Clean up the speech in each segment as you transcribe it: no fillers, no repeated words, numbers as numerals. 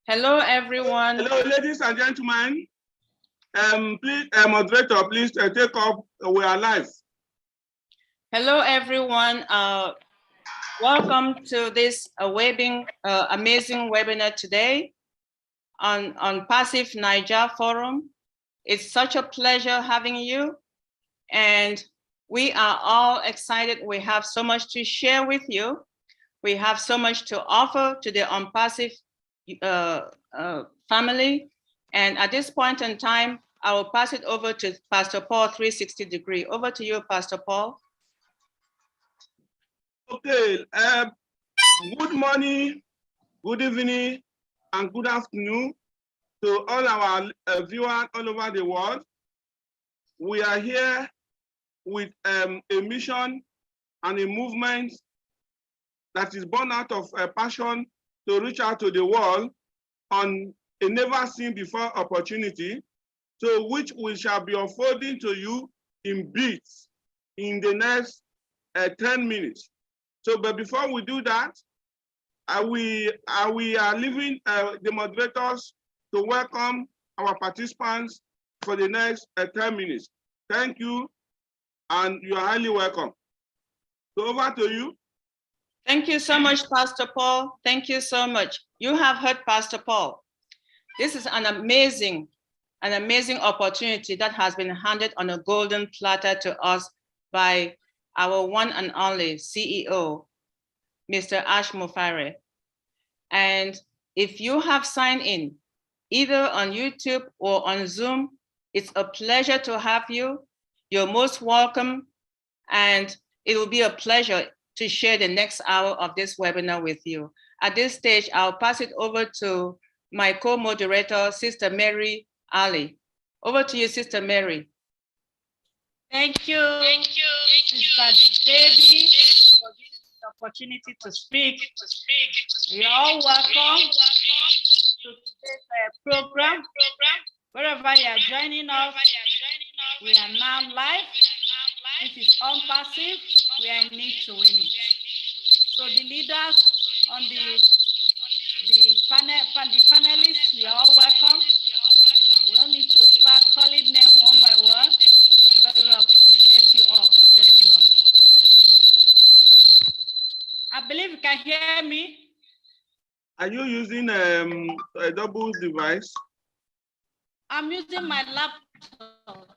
Hello, everyone. Hello, ladies and gentlemen. Please, moderator, please take off. We are live. Hello, everyone. Welcome to this amazing webinar today on Passive Naija Forum. It's such a pleasure having you, and we are all excited. We have so much to share with you. We have so much to offer to the ONPASSIVE family. And at this point in time, I will pass it over to Pastor Paul 360 Degree. Over to you, Pastor Paul. Okay, good morning, good evening, and good afternoon to all our viewers all over the world. We are here with a mission and a movement that is born out of a passion to reach out to the world on a never seen before opportunity, so which we shall be unfolding to you in bits in the next 10 minutes. So, but before we do that, we are leaving the moderators to welcome our participants for the next 10 minutes. Thank you, and you are highly welcome. So over to you. Thank you so much, Pastor Paul. Thank you so much. You have heard Pastor Paul. This is an amazing opportunity that has been handed on a golden platter to us by our one and only CEO, Mr. Ash Mufare. And if you have signed in, either on YouTube or on Zoom, it's a pleasure to have you. You're most welcome, and it will be a pleasure to share the next hour of this webinar with you. At this stage, I'll pass it over to my co-moderator, Sister Mary Ali. Over to you, Sister Mary. Thank you, Sister Debbie, for giving the opportunity to speak. You're all welcome to today's program. Wherever you are joining us, we are now live. This is ONPASSIVE. We are in need to win it. So the leaders on the panelists, you are all welcome. We don't need to start calling them one by one, but we appreciate you all for joining us. I believe you can hear me. Are you using a double device? I'm using my laptop.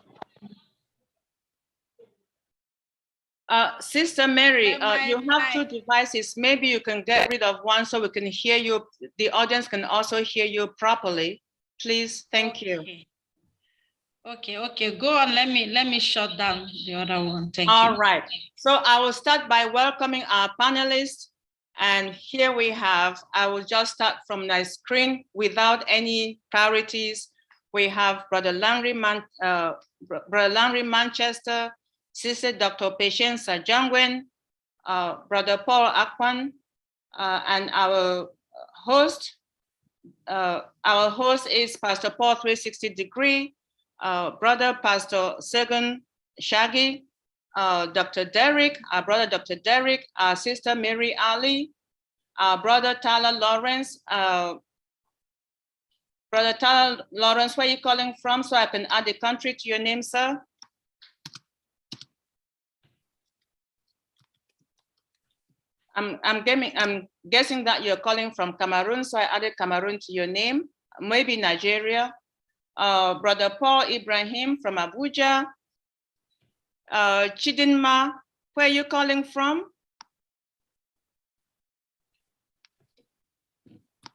Sister Mary, you have two devices. Maybe you can get rid of one so we can hear you. The audience can also hear you properly. Please, thank you. Okay. Go on. Let me shut down the other one. Thank you. All right. So I will start by welcoming our panelists. And here we have, I will just start from my screen without any priorities. We have Brother Lanry Manchester, Sister Dr. Patience Jangwen, Brother Paul Akwan, and our host. Our host is Pastor Paul 360 Degree, Brother Pastor Segun Shaggy, Dr. Derek, our brother Dr. Derek, our sister Mary Ali, our brother Tyler Lawrence. Brother Tyler Lawrence, where are you calling from so I can add the country to your name, sir? I'm guessing that you're calling from Cameroon, so I added Cameroon to your name, maybe Nigeria. Brother Paul Ibrahim from Abuja. Chidinma, where are you calling from?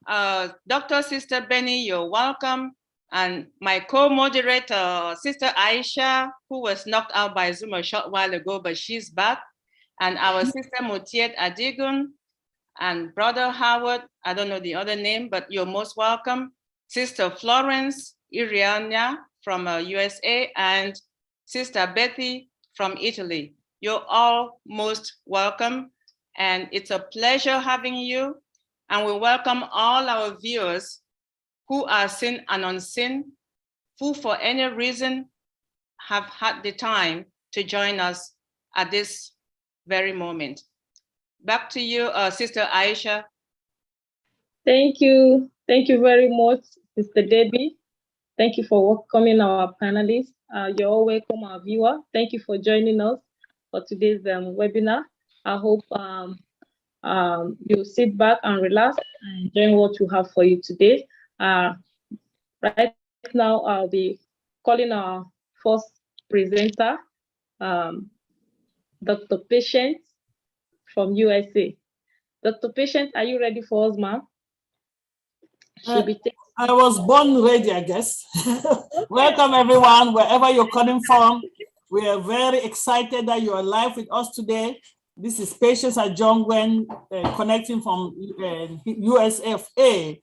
Dr. Sister Benny, you're welcome. And my co-moderator, Sister Aisha, who was knocked out by Zoom a short while ago, but she's back. And our Sister Mutiet Adigun, and Brother Howard, I don't know the other name, but you're most welcome. Sister Florence Iriana from USA, and Sister Betty from Italy. You're all most welcome, and it's a pleasure having you. And we welcome all our viewers who are seen and unseen, who for any reason have had the time to join us at this very moment. Back to you, Sister Aisha. Thank you. Thank you very much, Mr. Debbie. Thank you for welcoming our panelists. You're all welcome, our viewer. Thank you for joining us for today's webinar. I hope you sit back and relax and enjoy what we have for you today. Right now, I'll be calling our first presenter, Dr. Patient from USA. Dr. Patient, are you ready for us, ma'am? I was born ready, I guess. Welcome, everyone, wherever you're coming from. We are very excited that you are live with us today. This is Patience Ajongwen, connecting from USFA.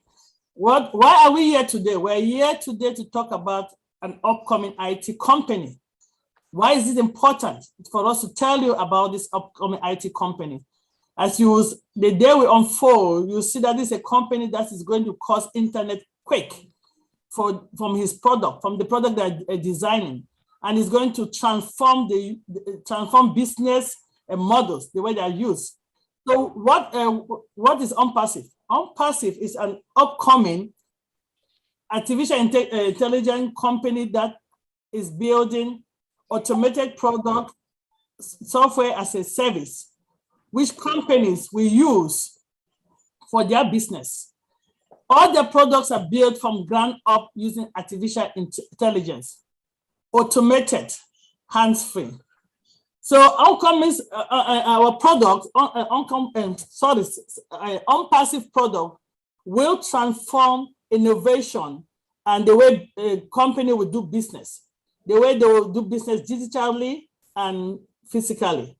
Why are we here today? We're here today to talk about an upcoming IT company. Why is it important for us to tell you about this upcoming IT company? As the day we unfold, you see that this is a company that is going to cause internet quake from the product they're designing, and is going to transform business models, the way they are used. So what is ONPASSIVE? ONPASSIVE is an upcoming artificial intelligence company that is building automated product software as a service, which companies will use for their business. All their products are built from ground up using artificial intelligence, automated, hands-free. So our product, ONPASSIVE product will transform innovation and the way a company will do business, the way they will do business digitally and physically.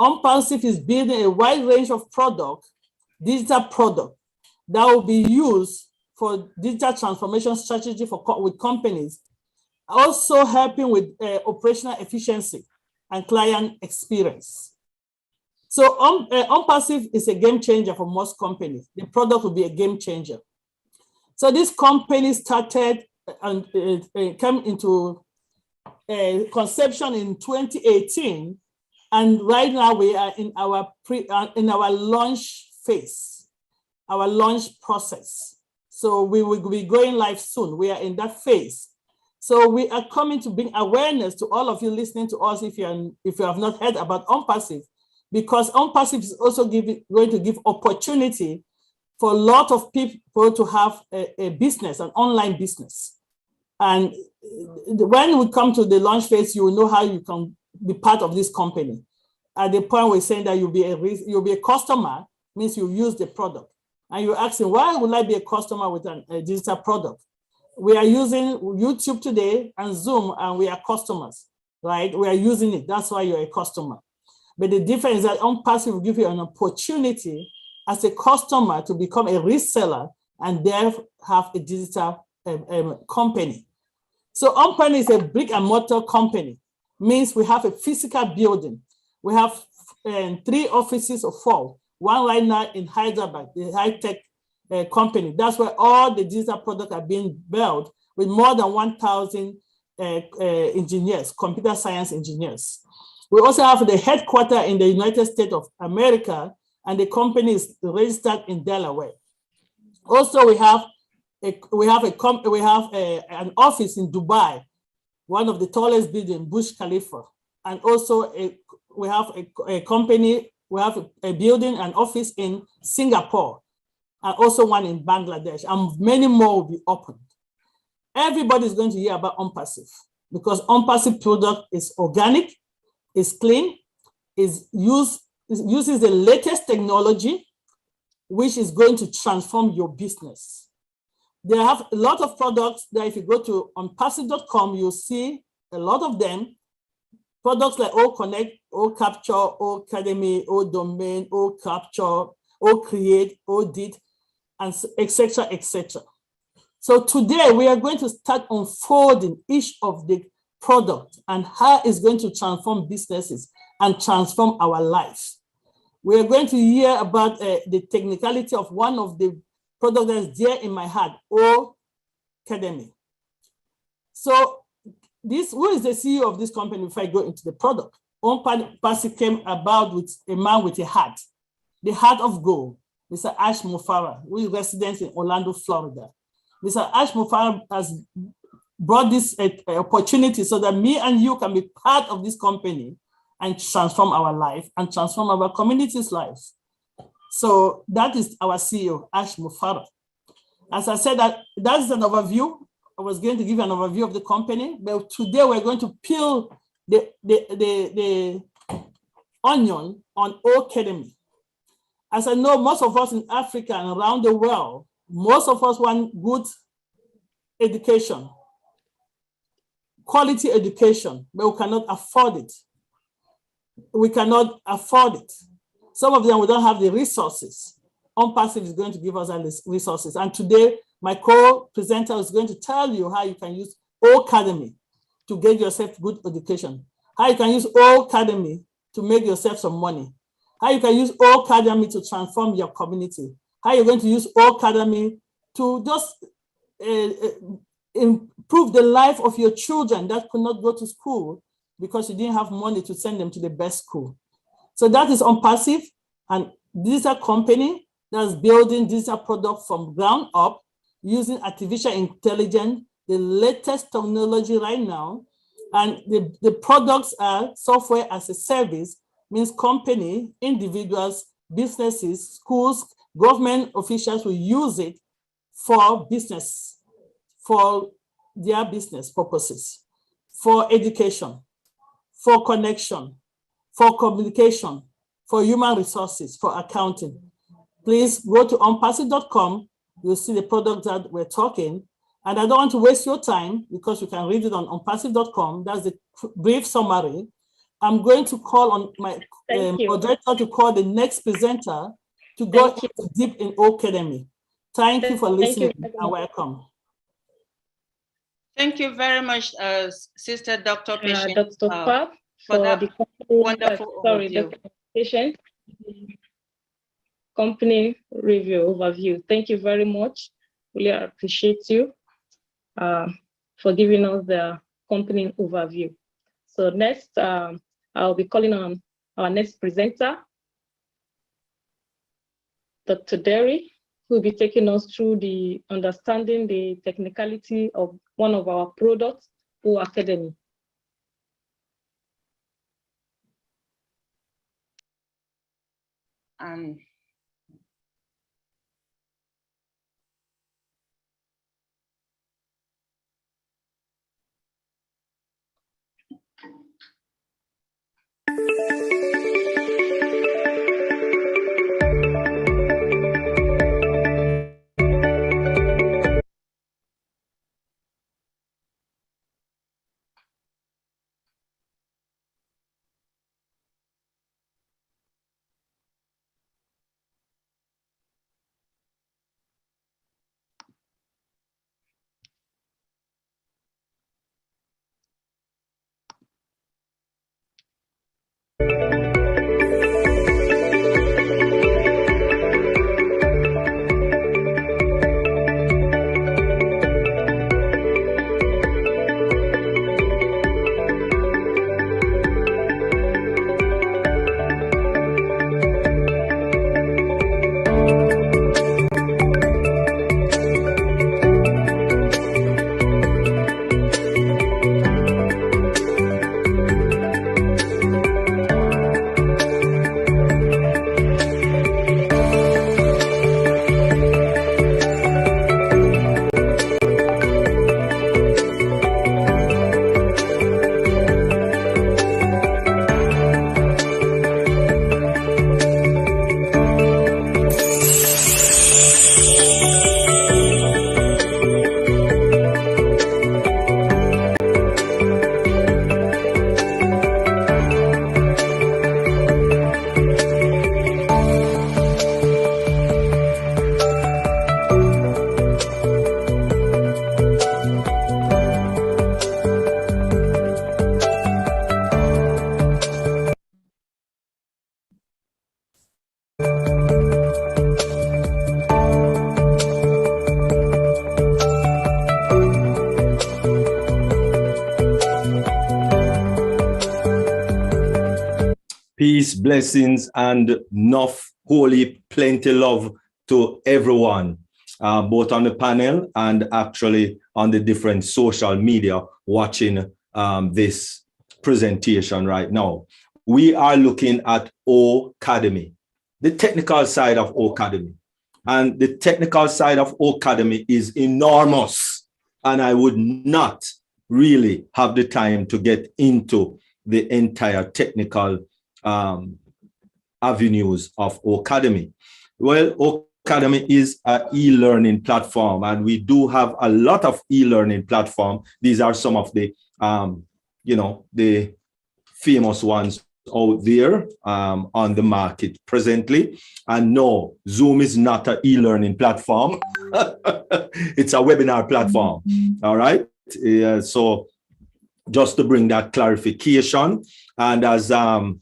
ONPASSIVE is building a wide range of digital product that will be used for digital transformation strategy with companies, also helping with operational efficiency and client experience. So ONPASSIVE is a game changer for most companies. The product will be a game changer. So this company started and came into conception in 2018. And right now we are in our launch phase, our launch process. So we will be going live soon. We are in that phase. So we are coming to bring awareness to all of you listening to us if you have not heard about ONPASSIVE, because ONPASSIVE is also going to give opportunity for a lot of people to have a business, an online business. And when we come to the launch phase, you will know how you can be part of this company. At the point we're saying that you'll be a customer, means you use the product. And you're asking, why would I be a customer with a digital product? We are using YouTube today and Zoom, and we are customers, right? We are using it. That's why you're a customer. But the difference is that ONPASSIVE will give you an opportunity as a customer to become a reseller and there have a digital company. So ONPASSIVE is a brick and mortar company, means we have a physical building. We have 3 offices or 4. One right now in Hyderabad, the high-tech company. That's where all the digital products are being built with more than 1,000 engineers, computer science engineers. We also have the headquarters in the United States of America, and the company is registered in Delaware. Also, we have an office in Dubai, one of the tallest buildings, Burj Khalifa, and also we have a company. We have a building, an office in Singapore, and also one in Bangladesh, and many more will be opened. Everybody is going to hear about ONPASSIVE because ONPASSIVE product is organic, is clean, uses the latest technology, which is going to transform your business. They have a lot of products that if you go to onpassive.com, you'll see a lot of them. Products like OConnect, OCapture, OAcademy, ODomain, OCapture, OCreate, ODit, and etc., etc. So today we are going to start unfolding each of the products and how it's going to transform businesses and transform our lives. We are going to hear about the technicality of one of the products that's dear in my heart, OAcademy. So who is the CEO of this company before I go into the product? ONPASSIVE came about with a man with a heart, the heart of gold, Mr. Ash Mufara, who is resident in Orlando, Florida. Mr. Ash Mufara has brought this opportunity so that me and you can be part of this company and transform our life and transform our community's lives. So that is our CEO, Ash Mufara. As I said, that's an overview. I was going to give you an overview of the company, but today we're going to peel the onion on Academy. As I know, most of us in Africa and around the world, most of us want good education, quality education, but we cannot afford it. We cannot afford it. Some of them, we don't have the resources. ONPASSIVE is going to give us these resources. And today, my co-presenter is going to tell you how you can use Academy to get yourself good education, how you can use Academy to make yourself some money, how you can use Academy to transform your community, how you're going to use Academy to just improve the life of your children that could not go to school because you didn't have money to send them to the best school. So that is ONPASSIVE, and this is a company that's building digital products from ground up using artificial intelligence, the latest technology right now. And the products are software as a service, means company, individuals, businesses, schools, government officials will use it for business, for their business purposes, for education, for connection, for communication, for human resources, for accounting. Please go to onpassive.com. You'll see the product that we're talking. And I don't want to waste your time because you can read it on onpassive.com. That's the brief summary. I'm going to call on my moderator to call the next presenter to go deep in Academy. Thank you for listening and welcome. Thank you very much, Sister Dr. Patient, Dr. Pap, for that the wonderful overview. Patient, company review overview. Thank you very much. Really appreciate you for giving us the company overview. So next, I'll be calling on our next presenter, Dr. Derry, who will be taking us through the understanding the technicality of one of our products, Academy. Peace, blessings, and enough holy, plenty love to everyone, both on the panel and actually on the different social media watching this presentation right now. We are looking at Ocademy, the technical side of Ocademy. And the technical side of Ocademy is enormous. And I would not really have the time to get into the entire technical avenues of Ocademy. Well, Ocademy is an e-learning platform, and we do have a lot of e-learning platform. These are some of the, the famous ones out there on the market presently. And no, Zoom is not an e-learning platform. It's a webinar platform. All right. So just to bring that clarification, and as the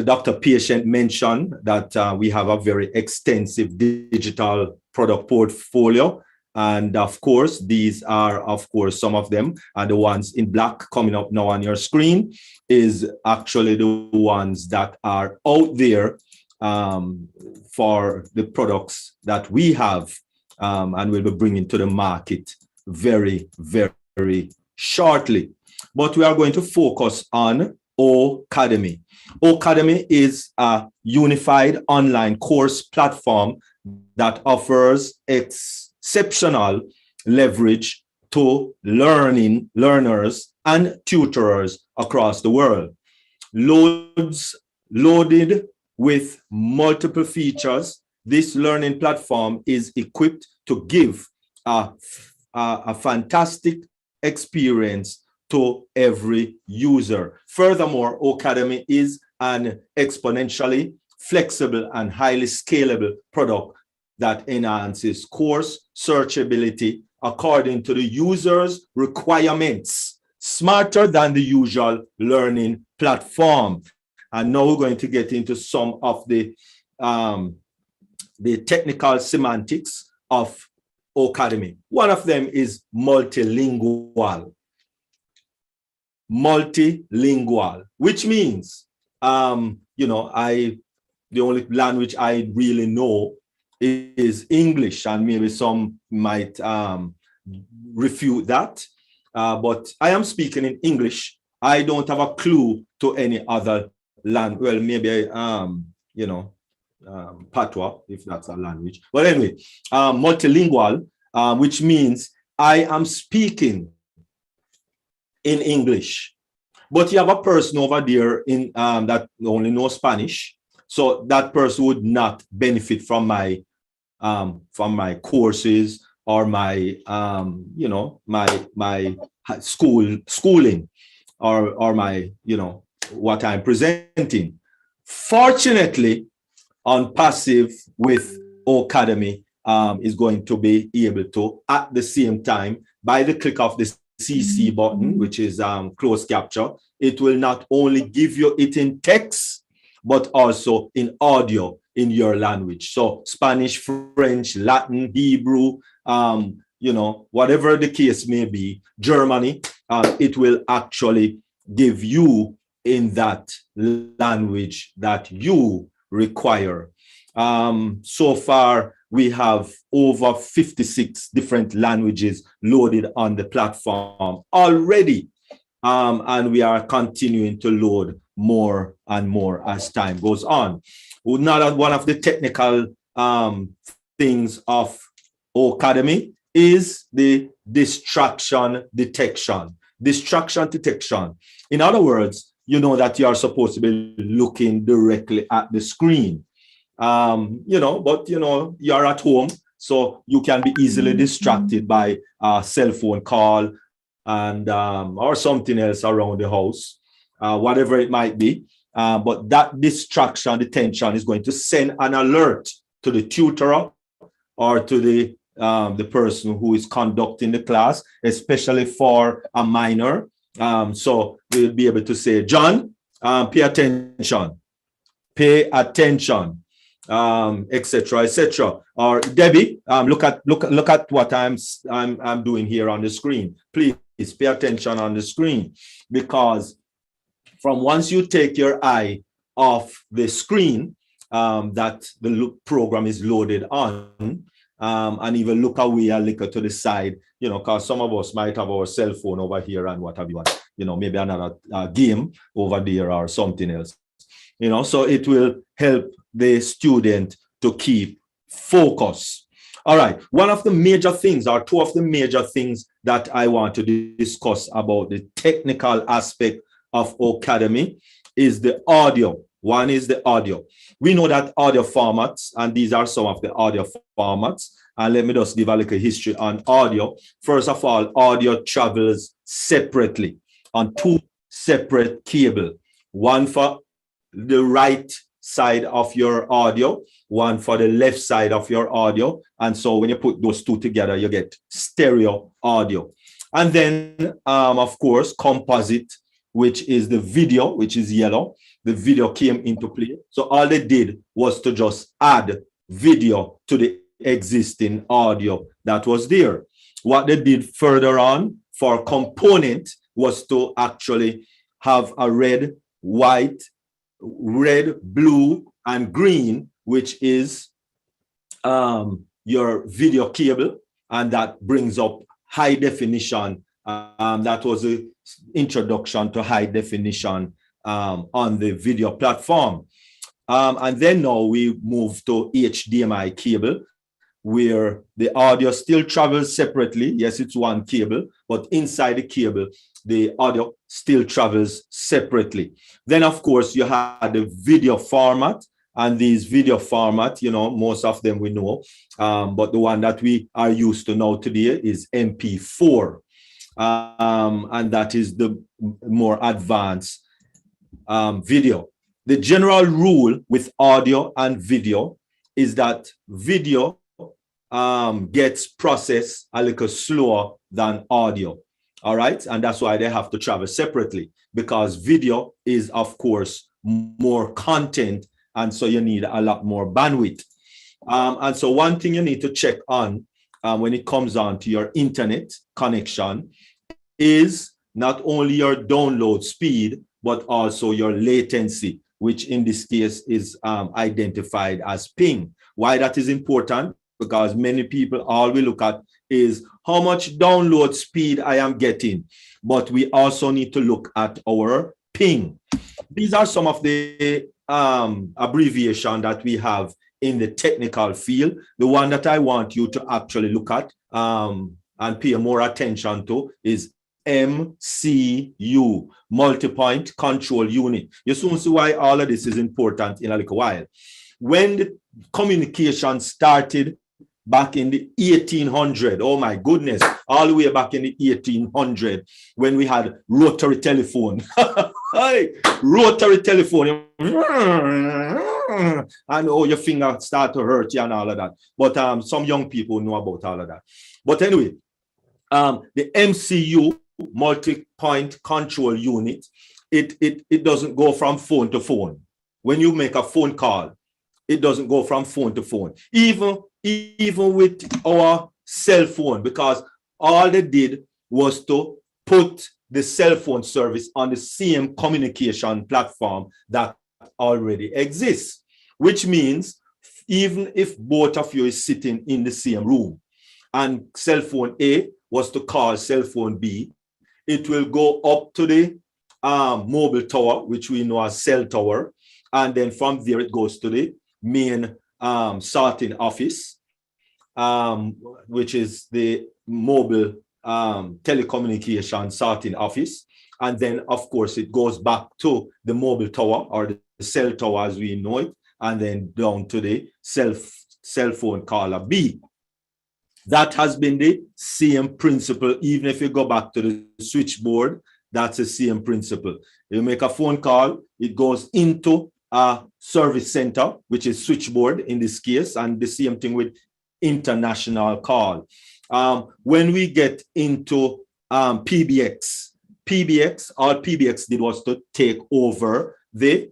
Dr. Patient mentioned, that we have a very extensive digital product portfolio. And of course, these are, of course, some of them are the ones in black coming up now on your screen is actually the ones that are out there for the products that we have and will be bringing to the market very, very shortly. But we are going to focus on Ocademy. Ocademy is a unified online course platform that offers exceptional leverage to learners and tutors across the world. Loaded with multiple features, this learning platform is equipped to give a fantastic experience to every user. Furthermore, Ocademy is an exponentially flexible and highly scalable product that enhances course searchability according to the user's requirements, smarter than the usual learning platform. And now we're going to get into some of the technical semantics of Ocademy. One of them is multilingual. Multilingual, which means, the only language I really know is English, and maybe some might refute that. But I am speaking in English. I don't have a clue to any other language. Well, maybe, Patois, if that's a language. But anyway, multilingual, which means I am speaking in English, but you have a person over there in that only knows Spanish, so that person would not benefit from my courses or my my schooling or my what I'm presenting. Fortunately, ONPASSIVE with Ocademy is going to be able to, at the same time, by the click of the CC button, which is closed capture, it will not only give you it in text, but also in audio in your language. So Spanish, French, Latin, Hebrew, whatever the case may be, Germany, it will actually give you in that language that you require. So far, we have over 56 different languages loaded on the platform already. And we are continuing to load more and more as time goes on. Now, one of the technical things of Ocademy is the distraction detection. Distraction detection. In other words, you know that you are supposed to be looking directly at the screen. But you're at home, so you can be easily distracted by a cell phone call and or something else around the house, whatever it might be. But that distraction detention is going to send an alert to the tutor or to the person who is conducting the class, especially for a minor. So we'll be able to say, John, pay attention, etc., etc. Or Debbie, look at what I'm doing here on the screen. Please pay attention on the screen, because from once you take your eye off the screen, that the program is loaded on, and even look away a little to the side, because some of us might have our cell phone over here and what have you, maybe another game over there or something else, so it will help the student to keep focus. All right, one of the major things, or two of the major things that I want to discuss about the technical aspect of Ocademy is the audio. One is the audio. We know that audio formats, and these are some of the audio formats. And let me just give a little history on audio. First of all, audio travels separately on two separate cables. One for the right side of your audio, one for the left side of your audio. And so when you put those two together, you get stereo audio. And then, of course, composite, which is the video, which is yellow. The video came into play. So all they did was to just add video to the existing audio that was there. What they did further on for component was to actually have a red, white, red, blue, and green, which is your video cable, and that brings up high definition. That was the introduction to high definition on the video platform. And then now we move to HDMI cable, where the audio still travels separately. Yes, it's one cable, but inside the cable, the audio still travels separately. Then, of course, you have the video format, and these video format, most of them we know, but the one that we are used to now today is MP4, and that is the more advanced video. The general rule with audio and video is that video gets processed a little slower than audio. All right. And that's why they have to travel separately, because video is, of course, more content. And so you need a lot more bandwidth. And so one thing you need to check on when it comes on to your internet connection is not only your download speed, but also your latency, which in this case is identified as ping. Why that is important? Because many people, all we look at is how much download speed I am getting, but we also need to look at our ping. These are some of the abbreviation that we have in the technical field. The one that I want you to actually look at and pay more attention to is MCU, multi-point control unit. You soon see why all of this is important in a little while. When the communication started back in the 1800, oh my goodness, all the way back in the 1800, when we had rotary telephone. Rotary telephone. And your finger start to hurt you and all of that. But some young people know about all of that. But anyway, the MCU, multi-point control unit, it doesn't go from phone to phone. When you make a phone call, it doesn't go from phone to phone. Even with our cell phone, because all they did was to put the cell phone service on the same communication platform that already exists, which means even if both of you is sitting in the same room and cell phone A was to call cell phone B, it will go up to the mobile tower, which we know as cell tower, and then from there it goes to the main sorting office, which is the mobile telecommunication sorting office. And then, of course, it goes back to the mobile tower, or the cell tower as we know it, and then down to the cell phone caller B. That has been the same principle. Even if you go back to the switchboard, that's the same principle. You make a phone call, it goes into a service center, which is switchboard in this case, and the same thing with international call. When we get into PBX, all PBX did was to take over the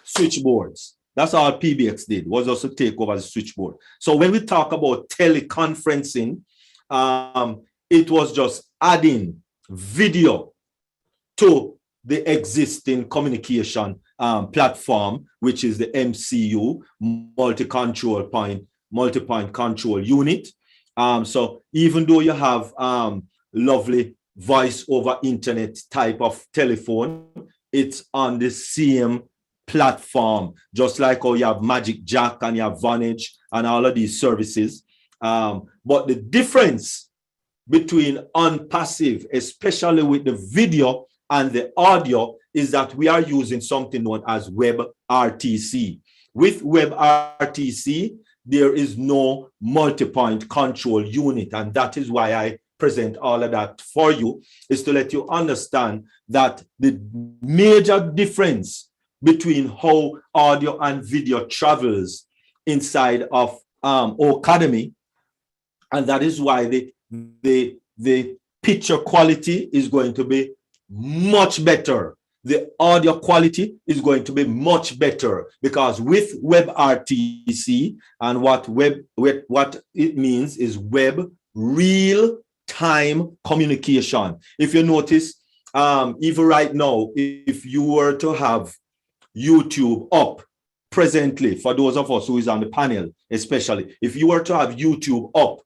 switchboards. That's all PBX did, was also take over the switchboard. So when we talk about teleconferencing, it was just adding video to the existing communication platform, which is the MCU, multi-point control unit. So even though you have lovely voice over internet type of telephone, it's on the same platform, just like how you have Magic Jack and you have Vonage and all of these services. But the difference between ONPASSIVE, especially with the video and the audio, is that we are using something known as WebRTC. With WebRTC, there is no multi-point control unit, and that is why I present all of that for you, is to let you understand that the major difference between how audio and video travels inside of Academy, and that is why the picture quality is going to be much better. The audio quality is going to be much better, because with WebRTC, and what it means is web real-time communication. If you notice, even right now, if you were to have YouTube up presently, for those of us who is on the panel, especially, if you were to have YouTube up,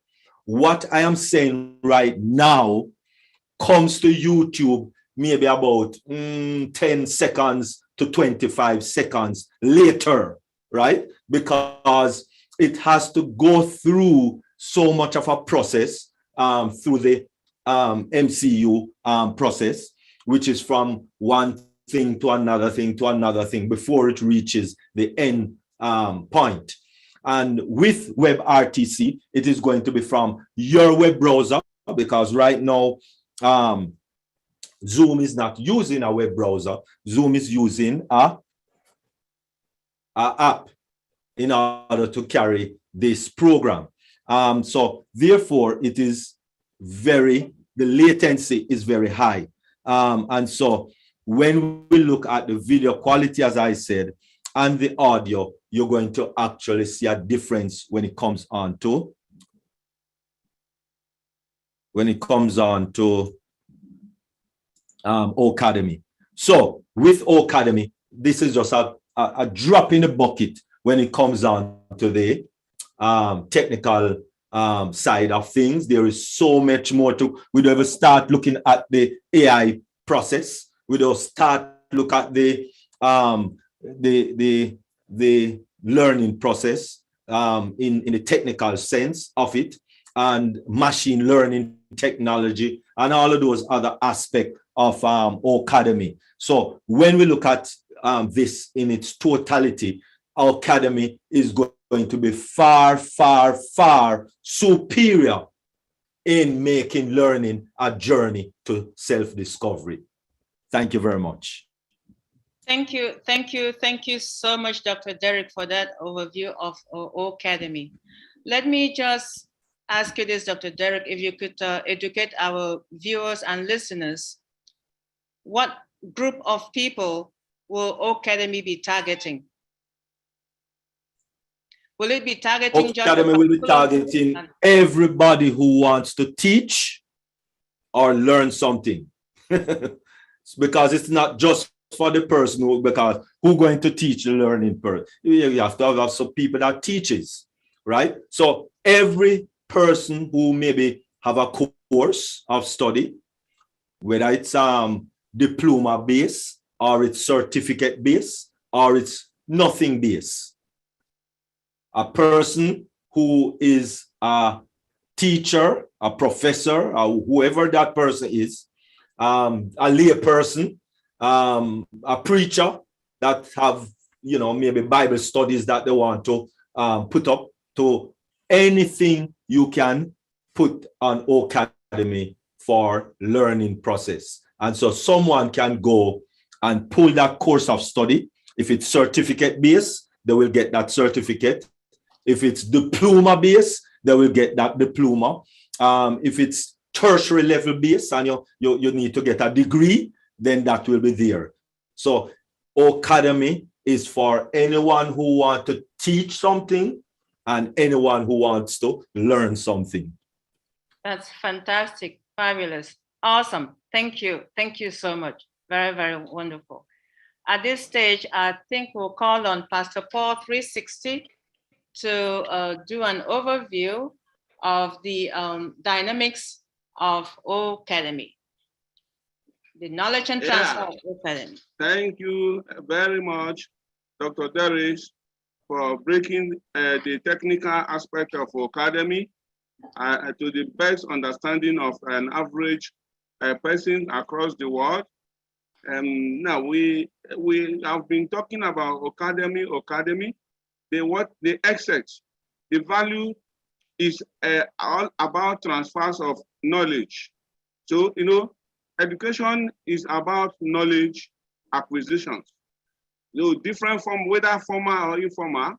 what I am saying right now comes to YouTube maybe about 10 seconds to 25 seconds later, right? Because it has to go through so much of a process through the MCU process, which is from one thing to another thing to another thing before it reaches the end point. And with WebRTC, it is going to be from your web browser, because right now, Zoom is not using a web browser. Zoom is using a app in order to carry this program. So therefore, it is the latency is very high. And so when we look at the video quality, as I said, and the audio, you're going to actually see a difference when it comes on to Academy. So with Academy, this is just a drop in the bucket when it comes on to the technical side of things. There is so much more to. We don't ever start looking at the AI process. We don't start look at the learning process in the technical sense of it, and machine learning technology and all of those other aspects of Academy. So when we look at this in its totality, Academy is going to be far, far, far superior in making learning a journey to self-discovery. Thank you very much. Thank you so much, Dr. Derek, for that overview of Academy. Let me just ask you this, Dr. Derek, if you could educate our viewers and listeners, what group of people will Academy be targeting? Will it be targeting Academy will be targeting everybody who wants to teach or learn something. Because it's not just for the person because who's going to teach the learning person? You have to have some people that teaches, right? So every person who maybe have a course of study, whether it's diploma based or it's certificate based or it's nothing based, a person who is a teacher, a professor, or whoever that person is, a lay person, a preacher that have, maybe Bible studies that they want to put up, to anything you can put on Academy for learning process. And so someone can go and pull that course of study. If it's certificate based, they will get that certificate. If it's diploma based, they will get that diploma. If it's tertiary level based and you need to get a degree, then that will be there. So Academy is for anyone who wants to teach something and anyone who wants to learn something. That's fantastic, fabulous, awesome. Thank you so much. Very, very wonderful. At this stage, I think we'll call on Pastor Paul 360 to do an overview of the dynamics of Academy, the knowledge and transfer of Academy. Thank you very much, Dr. Darius, for breaking the technical aspect of Academy to the best understanding of an average person across the world. Now we have been talking about Academy, the excess, the value is all about transfers of knowledge. So, you know, education is about knowledge acquisitions. You know, different from whether formal or informal,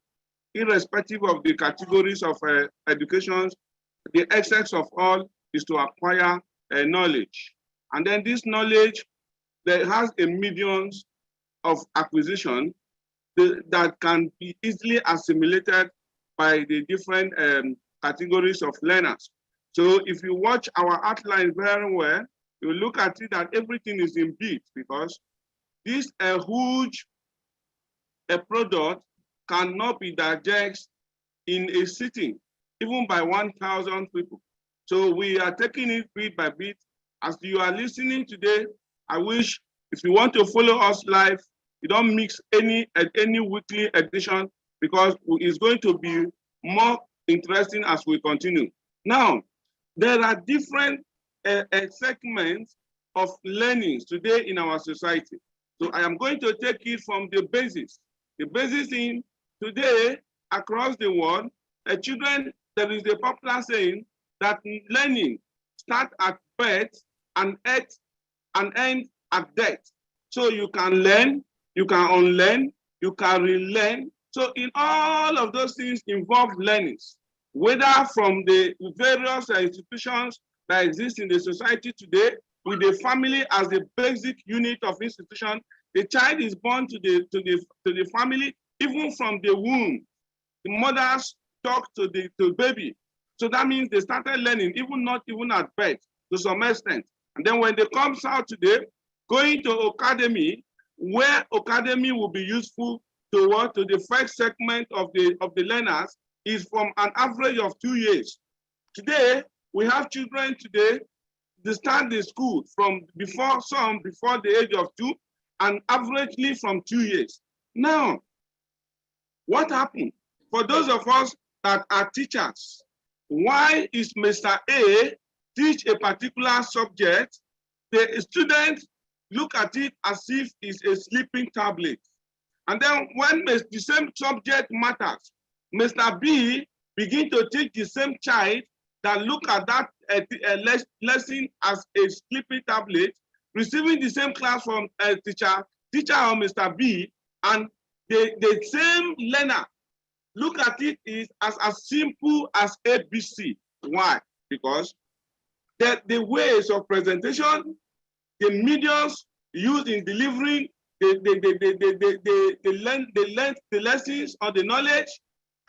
irrespective of the categories of education, the essence of all is to acquire knowledge. And then this knowledge that has a mediums of acquisition that can be easily assimilated by the different categories of learners. So if you watch our outline very well, you look at it that everything is in bits, because this huge product cannot be digested in a sitting, even by 1,000 people. So we are taking it bit by bit. As you are listening today, I wish if you want to follow us live, you don't mix any weekly edition, because it's going to be more interesting as we continue. Now, there are different segments of learnings today in our society. So I am going to take it from the basis. The basis in today across the world, children, there is a popular saying that learning starts at birth and end at death. So you can learn, you can unlearn, you can relearn. So in all of those things involve learnings, whether from the various institutions that exist in the society today, with the family as the basic unit of institution. The child is born to the family, even from the womb. The mothers talk to the baby. So that means they started learning, not even at birth, to some extent. And then when they come out today, going to academy, where academy will be useful to the first segment of the learners is from an average of 2 years. Today, we have children today, they start the school from before the age of 2, and averagely from 2 years. Now, what happened? For those of us that are teachers, why is Mr. A teach a particular subject? The students look at it as if it's a sleeping tablet. And then when the same subject matters, Mr. B begin to teach the same child that look at that lesson as a sleeping tablet, receiving the same class from a teacher or Mr. B, and the same learner look at it is as simple as ABC. Why? Because the ways of presentation, the mediums used in delivering the lessons or the knowledge,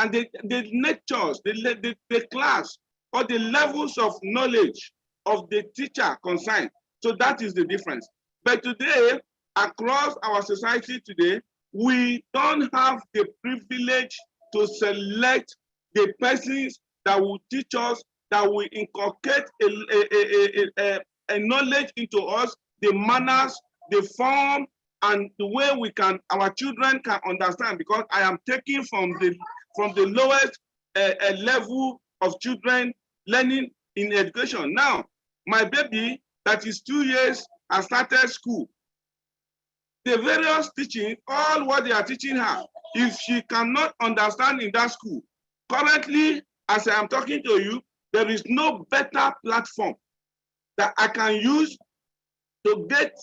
and the natures, the class, or the levels of knowledge of the teacher concerned. So that is the difference. But today, across our society today, we don't have the privilege to select the persons that will teach us, that will inculcate a knowledge into us, the manners, the form, and the way our children can understand. Because I am taking from the lowest level of children learning in education. Now, my baby that is 2 years has started school. The various teaching, all what they are teaching her, if she cannot understand in that school, currently, as I am talking to you, there is no better platform that I can use to get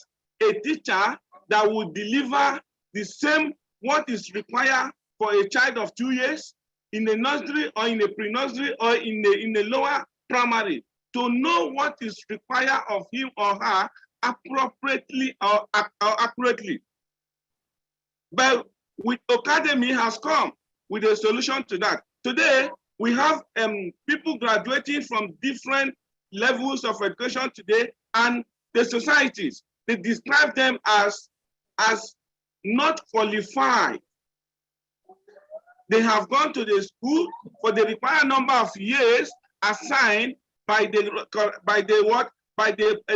a teacher that will deliver the same what is required for a child of 2 years in a nursery or in a pre-nursery or in a lower primary, to know what is required of him or her appropriately or accurately. But with Academy has come with a solution to that. Today, we have people graduating from different levels of education today, and the societies, they describe them as not qualified. They have gone to the school for the required number of years assigned by the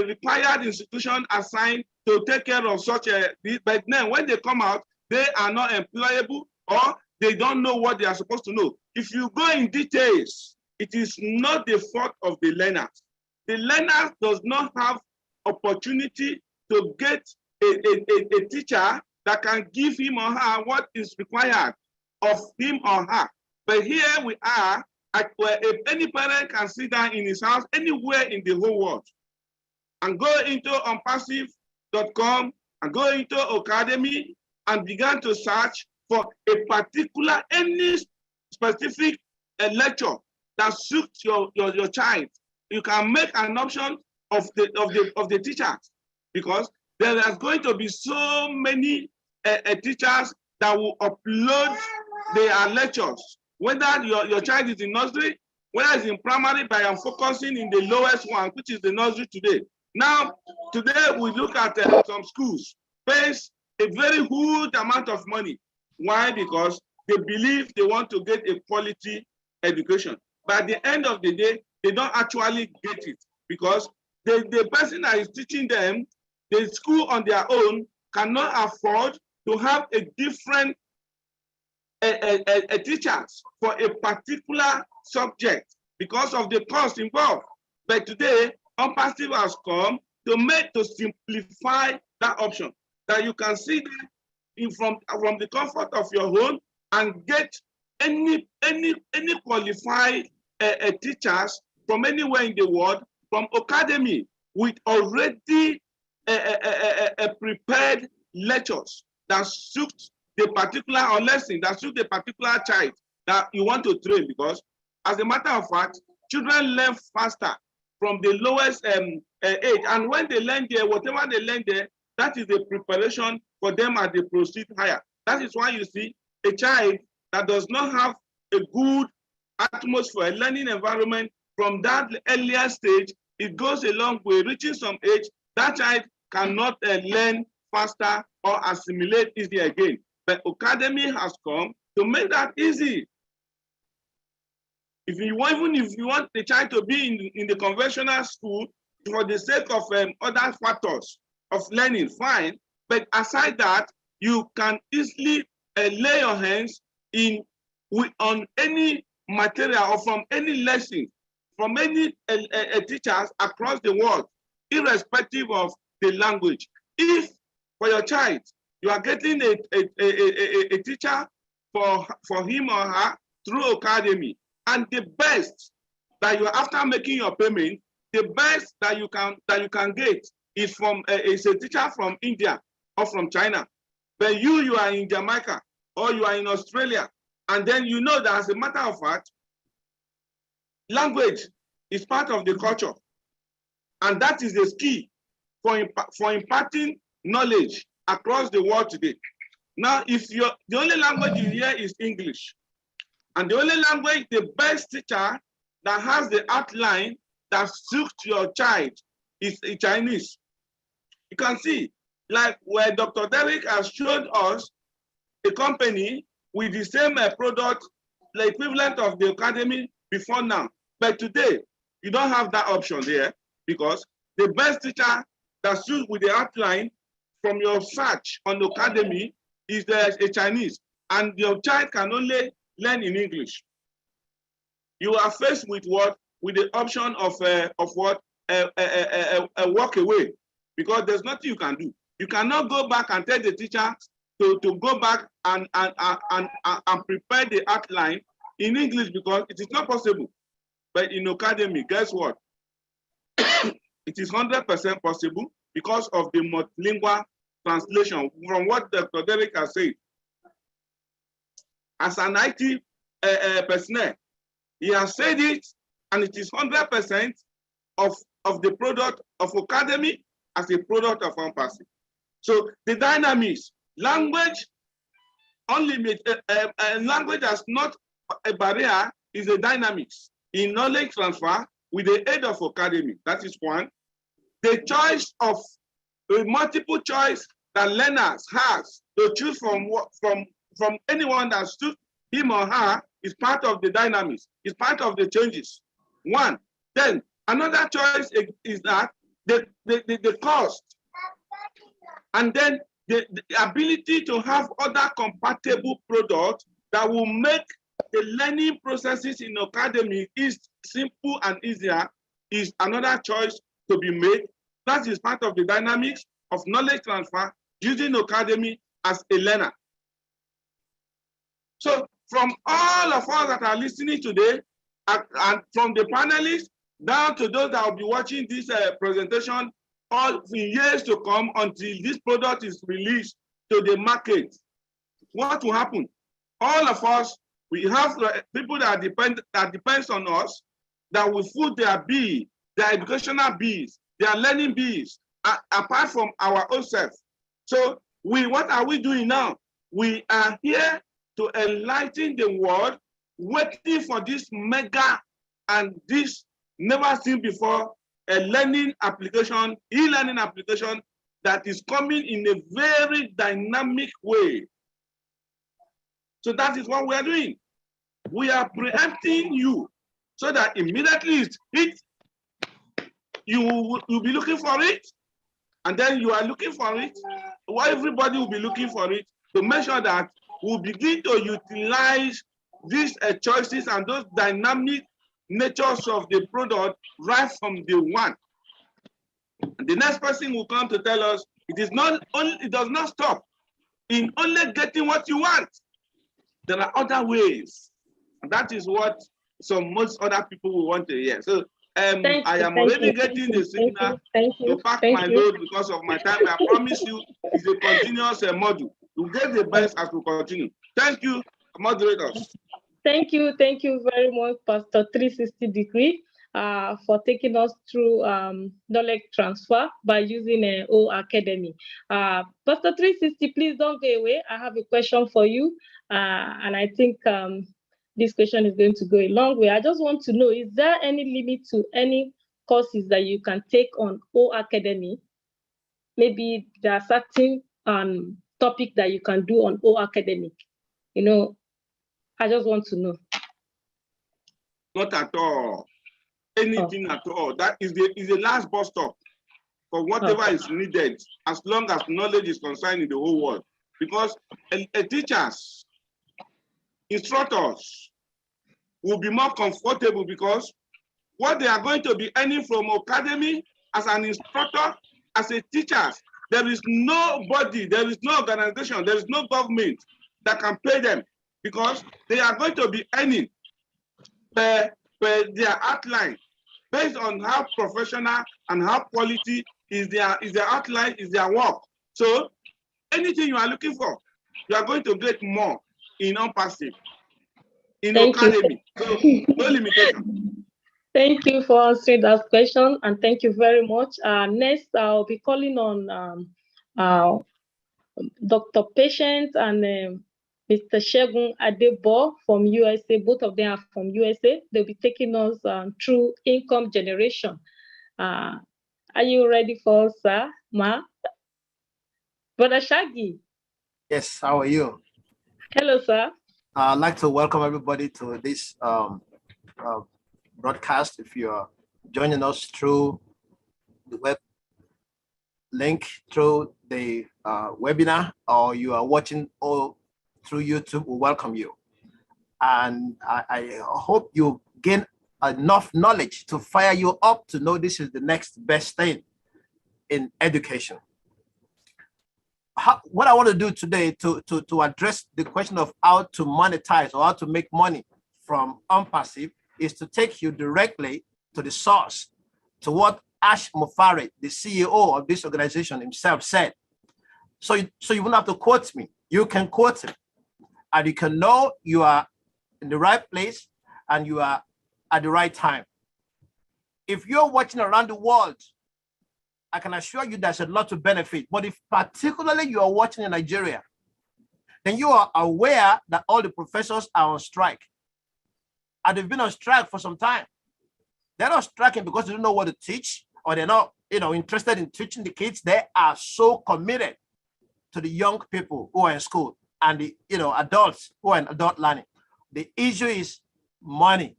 required institution assigned to take care of such a. But then when they come out, they are not employable or they don't know what they are supposed to know. If you go in details, it is not the fault of the learners. The learner does not have opportunity to get a teacher that can give him or her what is required of him or her. But here we are, where if any parent can sit down in his house anywhere in the whole world and go into ONPASSIVE.com and go into Academy and begin to search for a particular, any specific lecture that suits your child. You can make an option of the teachers, because there is going to be so many teachers that will upload their lectures, whether your child is in nursery, whether it's in primary, but I'm focusing in the lowest one, which is the nursery today. Now, today we look at some schools face a very huge amount of money. Why? Because they believe they want to get a quality education. But at the end of the day, they don't actually get it, because the person that is teaching them, the school on their own cannot afford to have a different teachers for a particular subject because of the cost involved. But today, ONPASSIVE has come to simplify that option, that you can see from the comfort of your home and get any qualified teachers from anywhere in the world, from Academy, with already prepared lectures that suit the particular or lesson that suit the particular child that you want to train. Because as a matter of fact, children learn faster from the lowest age, and when they learn there, whatever they learn there, that is the preparation for them as they proceed higher. That is why you see a child that does not have a good atmosphere, a learning environment from that earlier stage, it goes a long way. Reaching some age, that child cannot learn faster or assimilate easily again. But Academy has come to make that easy. Even if you want the child to be in the conventional school for the sake of other factors of learning, fine. But aside that, you can easily lay your hands on any material or from any lesson, from any teachers across the world, irrespective of the language. If for your child, you are getting a teacher for him or her through Academy, and the best that you, after making your payment, the best that you can get is a teacher from India or from China. But you are in Jamaica or you are in Australia, and then you know that as a matter of fact, language is part of the culture, and that is the key for imparting knowledge across the world today. Now, if the only language you hear is English, and the only language, the best teacher that has the outline that suits your child is Chinese. You can see, like where Dr. Derek has showed us a company with the same product, the equivalent of the Academy before now. But today, you don't have that option there, because the best teacher that suits with the outline from your search on the Academy is a Chinese, and your child can only learn in English. You are faced with what? With the option of what? A walk away, because there's nothing you can do. You cannot go back and tell the teacher to go back and prepare the outline in English, because it is not possible. But in Academy, guess what? It is 100% possible because of the multilingual translation from what Dr. Derek has said. As an IT personnel, he has said it, and it is 100% of the product of Academy as a product of ONPASSIVE. So the dynamics, language, language as not a barrier, is a dynamics in knowledge transfer with the aid of Academy. That is one. The choice of multiple choice that learners has to choose from anyone that suits him or her is part of the dynamics, is part of the changes. One. Then another choice is that the cost, and then the ability to have other compatible products that will make the learning processes in academy is simple and easier is another choice to be made. That is part of the dynamics of knowledge transfer using academy as a learner. So from all of us that are listening today, and from the panelists down to those that will be watching this presentation all in years to come until this product is released to the market, what will happen? All of us, we have people that depends on us, that will foot their bill, their educational bills, their learning bills, apart from our own self. So what are we doing now? We are here to enlighten the world, waiting for this mega and this never seen before a learning application, e-learning application that is coming in a very dynamic way. So that is what we are doing. We are preempting you so that immediately you will be looking for it, and then you are looking for it. Well, everybody will be looking for it to make sure that we'll begin to utilize these choices and those dynamic natures of the product right from the one. And the next person will come to tell us it does not stop in only getting what you want. There are other ways. And that is what most other people will want to hear. So I am already getting the signal to pack my load because of my time. I promise you, it's a continuous module. You get the best as we continue. Thank you, moderators. Thank you very much, Pastor 360 for taking us through knowledge transfer by using O Academy. Pastor 360, please don't go away. I have a question for you, and I think this question is going to go a long way. I just want to know, is there any limit to any courses that you can take on O Academy? Maybe there are certain topics that you can do on O Academy. You know, I just want to know. Not at all. Anything at all. That is the last bus stop for whatever is needed, as long as knowledge is concerned in the whole world. Because teachers, instructors will be more comfortable because what they are going to be earning from academy as an instructor, as a teacher, there is nobody, there is no organization, there is no government that can pay them, because they are going to be earning per their outline based on how professional and how quality is their outline, is their work. So anything you are looking for, you are going to get more in ONPASSIVE, in academy. So no limitation. Thank you for answering that question, and thank you very much. Next, I'll be calling on Dr. Patient and Mr. Shegun Adebo from USA. Both of them are from USA. They'll be taking us through income generation. Are you ready for us, sir? Ma? Brother Shaggy. Yes, how are you? Hello, sir. I'd like to welcome everybody to this broadcast. If you're joining us through the web link, through the webinar, or you are watching all through YouTube, we welcome you. And I hope you gain enough knowledge to fire you up to know this is the next best thing in education. What I want to do today to address the question of how to monetize or how to make money from ONPASSIVE is to take you directly to the source, to what Ash Mufari, the CEO of this organization himself, said. So you won't have to quote me. You can quote him, and you can know you are in the right place and you are at the right time. If you're watching around the world, I can assure you there's a lot to benefit. But if particularly you are watching in Nigeria, then you are aware that all the professors are on strike. And they've been on strike for some time. They're not striking because they don't know what to teach, or they're not interested in teaching the kids. They are so committed to the young people who are in school and the adults who are in adult learning. The issue is money.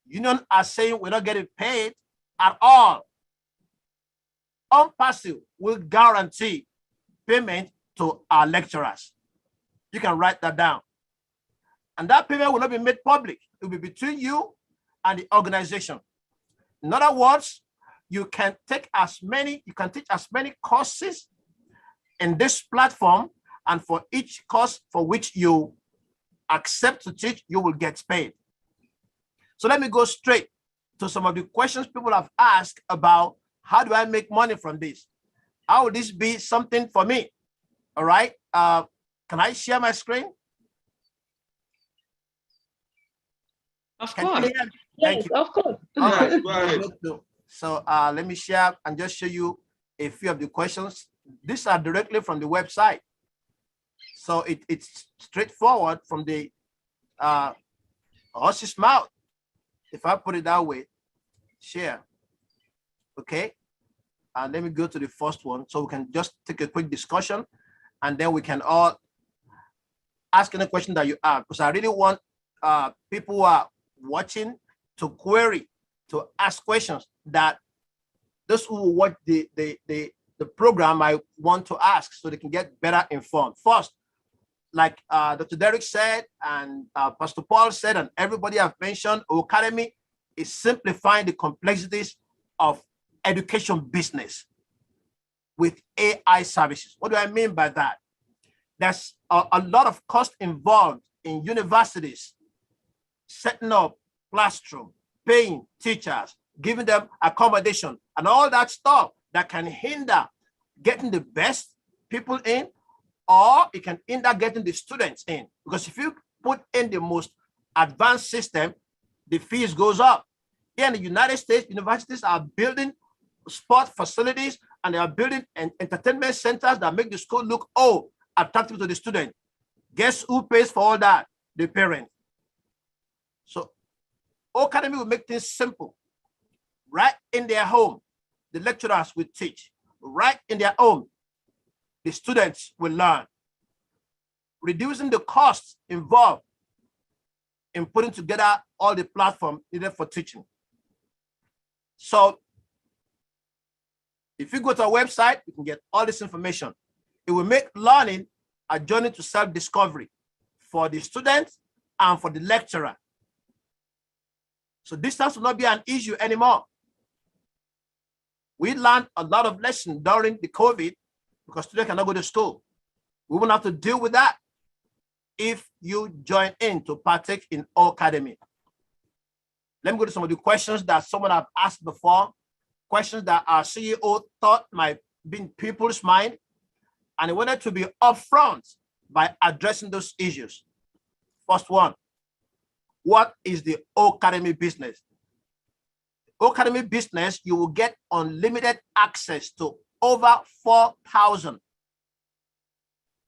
Union are saying we're not getting paid at all. ONPASSIVE will guarantee payment to our lecturers. You can write that down. And that payment will not be made public. It will be between you and the organization. In other words, you can teach as many courses in this platform, and for each course for which you accept to teach, you will get paid. So let me go straight to some of the questions people have asked about how do I make money from this? How would this be something for me? All right. Can I share my screen? Of Can you course. hear me? Yes, Thank you. of course. All right. Go ahead. So let me share and just show you a few of the questions. These are directly from the website. So it's straightforward from the horse's mouth. If I put it that way, share. Okay. Let me go to the first one so we can just take a quick discussion, and then we can all ask any question that you have, because I really want people who are watching to query, to ask questions that those who watch the program I want to ask, so they can get better informed. First, like Dr. Derek said, and Pastor Paul said, and everybody have mentioned, Academy is simplifying the complexities of education business with AI services. What do I mean by that? There's a lot of cost involved in universities setting up classroom, paying teachers, giving them accommodation, and all that stuff that can hinder getting the best people in, or it can hinder getting the students in. Because if you put in the most advanced system, the fees goes up. Here in the United States, universities are building sport facilities, and they are building entertainment centers that make the school look attractive to the student. Guess who pays for all that? The parent. So Academy will make things simple. Right in their home, the lecturers will teach. Right in their home, the students will learn. Reducing the costs involved in putting together all the platform needed for teaching. So if you go to our website, you can get all this information. It will make learning a journey to self-discovery for the students and for the lecturer. So distance will not be an issue anymore. We learned a lot of lessons during the COVID because students cannot go to school. We won't have to deal with that if you join in to partake in Academy. Let me go to some of the questions that someone have asked before, questions that our CEO thought might be in people's mind, and he wanted to be upfront by addressing those issues. First one, what is the Academy business? Academy business, you will get unlimited access to over 4,000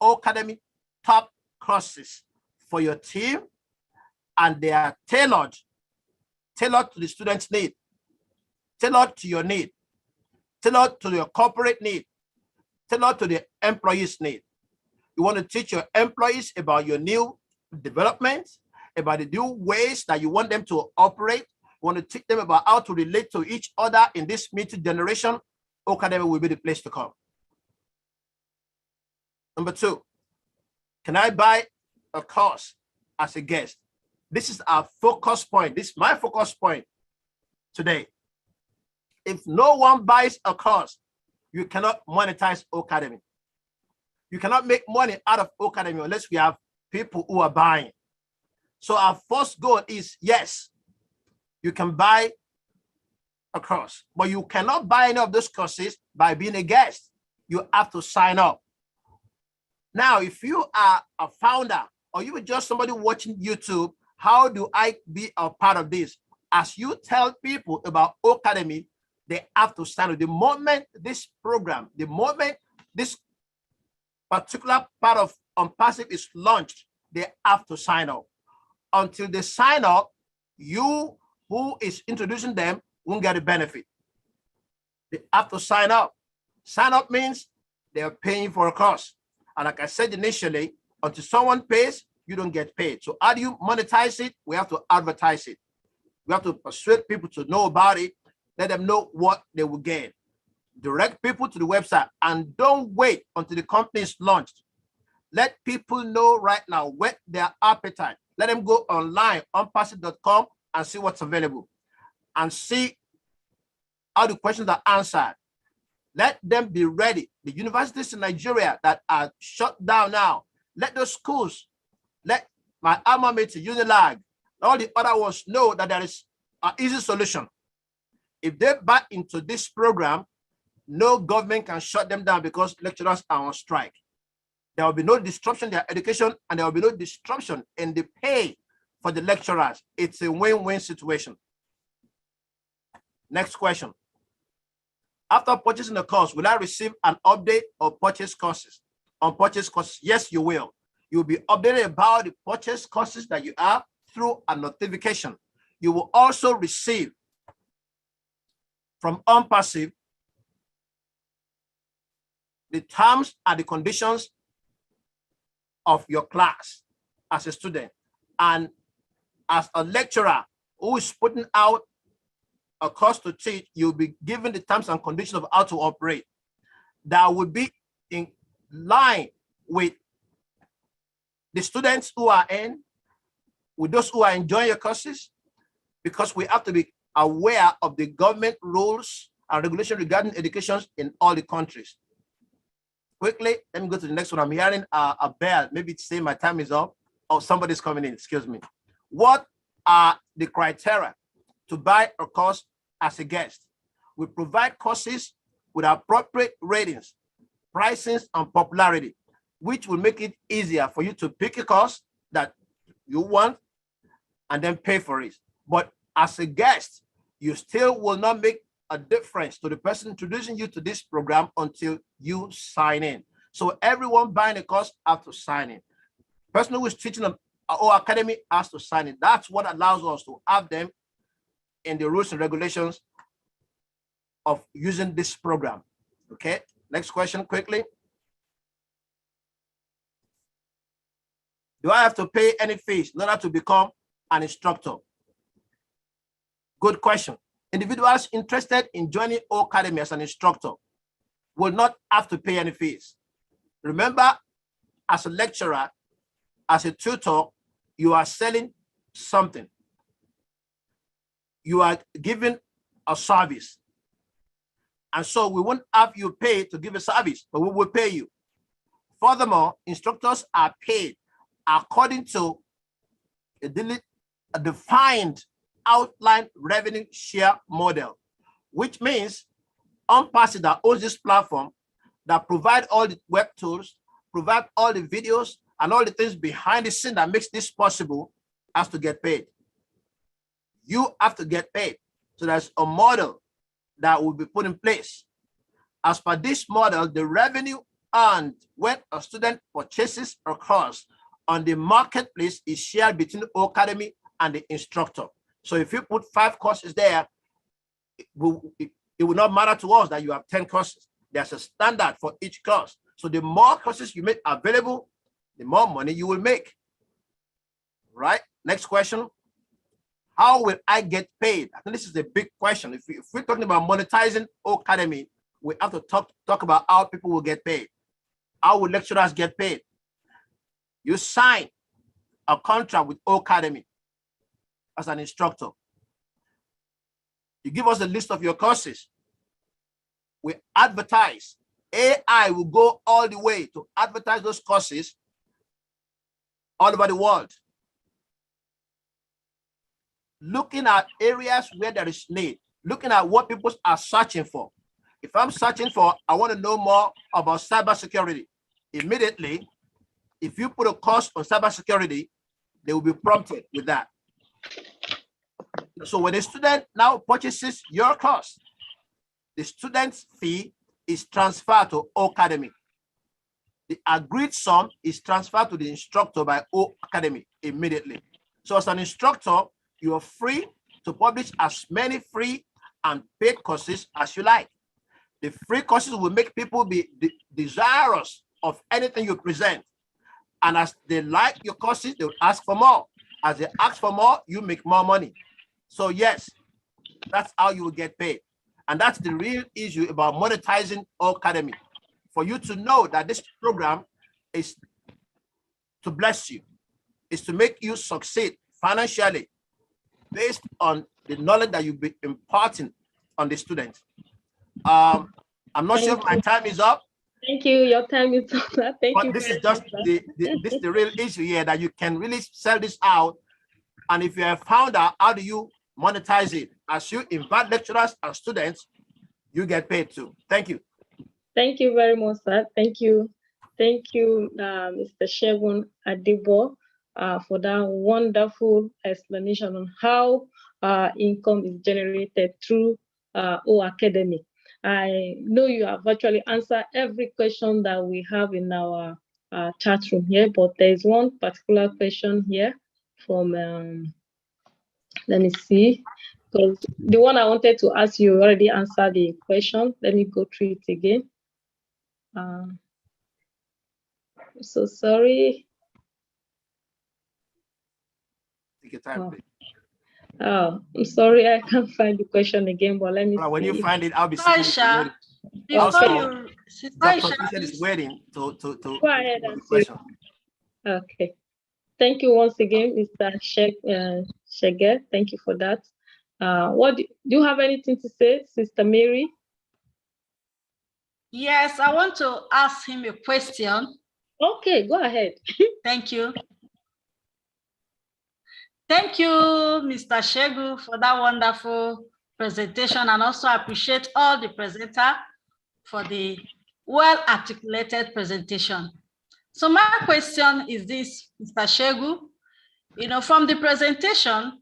Academy top courses for your team, and they are tailored to the student's need, tailored to your need, tailored to your corporate need, tailored to the employee's need. You want to teach your employees about your new developments, about the new ways that you want them to operate. You want to teach them about how to relate to each other in this multi-generation. Academy will be the place to come. Number two, can I buy a course as a guest? This is our focus point. This is my focus point today. If no one buys a course, you cannot monetize Academy. You cannot make money out of Academy unless we have people who are buying. So our first goal is, yes, you can buy a course, but you cannot buy any of those courses by being a guest. You have to sign up. Now, if you are a founder or you are just somebody watching YouTube, how do I be a part of this? As you tell people about Academy, they have to sign up. The moment this program, the moment this particular part of ONPASSIVE is launched, they have to sign up. Until they sign up, you who is introducing them won't get a benefit. They have to sign up. Sign up means they are paying for a course. And like I said initially, until someone pays, you don't get paid. So how do you monetize it? We have to advertise it. We have to persuade people to know about it, let them know what they will gain. Direct people to the website and don't wait until the company is launched. Let people know right now whet their appetite. Let them go online, ONPASSIVE.com, and see what's available and see how the questions are answered. Let them be ready. The universities in Nigeria that are shut down now, let those schools, let my alma mater, Unilag, all the other ones know that there is an easy solution. If they buy into this program, no government can shut them down because lecturers are on strike. There will be no disruption in their education, and there will be no disruption in the pay for the lecturers. It's a win-win situation. Next question. After purchasing the course, will I receive an update or purchase courses? On purchase courses, yes, you will. You'll be updated about the purchase courses that you have through a notification. You will also receive from ONPASSIVE the terms and the conditions of your class as a student. And as a lecturer who is putting out a course to teach, you'll be given the terms and conditions of how to operate. That would be in line with the students who are in, with those who are enjoying your courses, because we have to be aware of the government rules and regulations regarding education in all the countries. Quickly, let me go to the next one. I'm hearing a bell. Maybe it's saying my time is up. Oh, somebody's coming in. Excuse me. What are the criteria to buy a course as a guest? We provide courses with appropriate ratings, pricings, and popularity, which will make it easier for you to pick a course that you want and then pay for it. But as a guest, you still will not make a difference to the person introducing you to this program until you sign in. So everyone buying a course has to sign in. Person who is teaching our academy has to sign in. That's what allows us to have them in the rules and regulations of using this program. Okay, next question quickly. Do I have to pay any fees in order to become an instructor? Good question. Individuals interested in joining O Academy as an instructor will not have to pay any fees. Remember, as a lecturer, as a tutor, you are selling something. You are giving a service. And so we won't have you pay to give a service, but we will pay you. Furthermore, instructors are paid according to a defined outline revenue share model, which means ONPASSIVE that owns this platform, that provide all the web tools, provide all the videos and all the things behind the scene that makes this possible, has to get paid. You have to get paid. So there's a model that will be put in place. As per this model, the revenue earned when a student purchases a course on the marketplace is shared between the Academy and the instructor. So if you put 5 courses there, it will not matter to us that you have 10 courses. There's a standard for each course. So the more courses you make available, the more money you will make. Right? Next question. How will I get paid? I think this is a big question. If we're talking about monetizing Academy, we have to talk about how people will get paid. How will lecturers get paid? You sign a contract with Academy as an instructor. You give us a list of your courses. We advertise. AI will go all the way to advertise those courses all over the world. Looking at areas where there is need, looking at what people are searching for. If I'm searching for, I want to know more about cybersecurity, immediately, if you put a course on cybersecurity, they will be prompted with that. So when a student now purchases your course, the student's fee is transferred to Academy. The agreed sum is transferred to the instructor by Academy immediately. So as an instructor, you are free to publish as many free and paid courses as you like. The free courses will make people be desirous of anything you present. And as they like your courses, they will ask for more. As they ask for more, you make more money. So yes, that's how you will get paid. And that's the real issue about monetizing Academy. For you to know that this program is to bless you, is to make you succeed financially based on the knowledge that you'll be imparting on the students. I'm not sure if my time is up. Thank you. Your time is up. Thank you. But this is just the real issue here, that you can really sell this out. And if you're a founder, how do you monetize it? As you invite lecturers and students, you get paid too. Thank you. Thank you very much, sir. Thank you. Thank you, Mr. Shegun Adibo, for that wonderful explanation on how income is generated through O Academy. I know you have virtually answered every question that we have in our chat room here, but there is one particular question here from, let me see, because the one I wanted to ask you already answered the question. Let me go through it again. So sorry. Take your time, please. Oh, I'm sorry, I can't find the question again, but let me see. When you find it, I'll be Aisha, before you, Dr. Christian is waiting to go ahead and the question. Okay. Thank you once again, Mr. Shege. Thank you for that. Do you have anything to say, Sister Mary? Yes, I want to ask him a question. Okay, go ahead. Thank you. Thank you, Mr. Shegu, for that wonderful presentation, and also appreciate all the presenter for the well-articulated presentation. So my question is this, Mr. Shegu, from the presentation,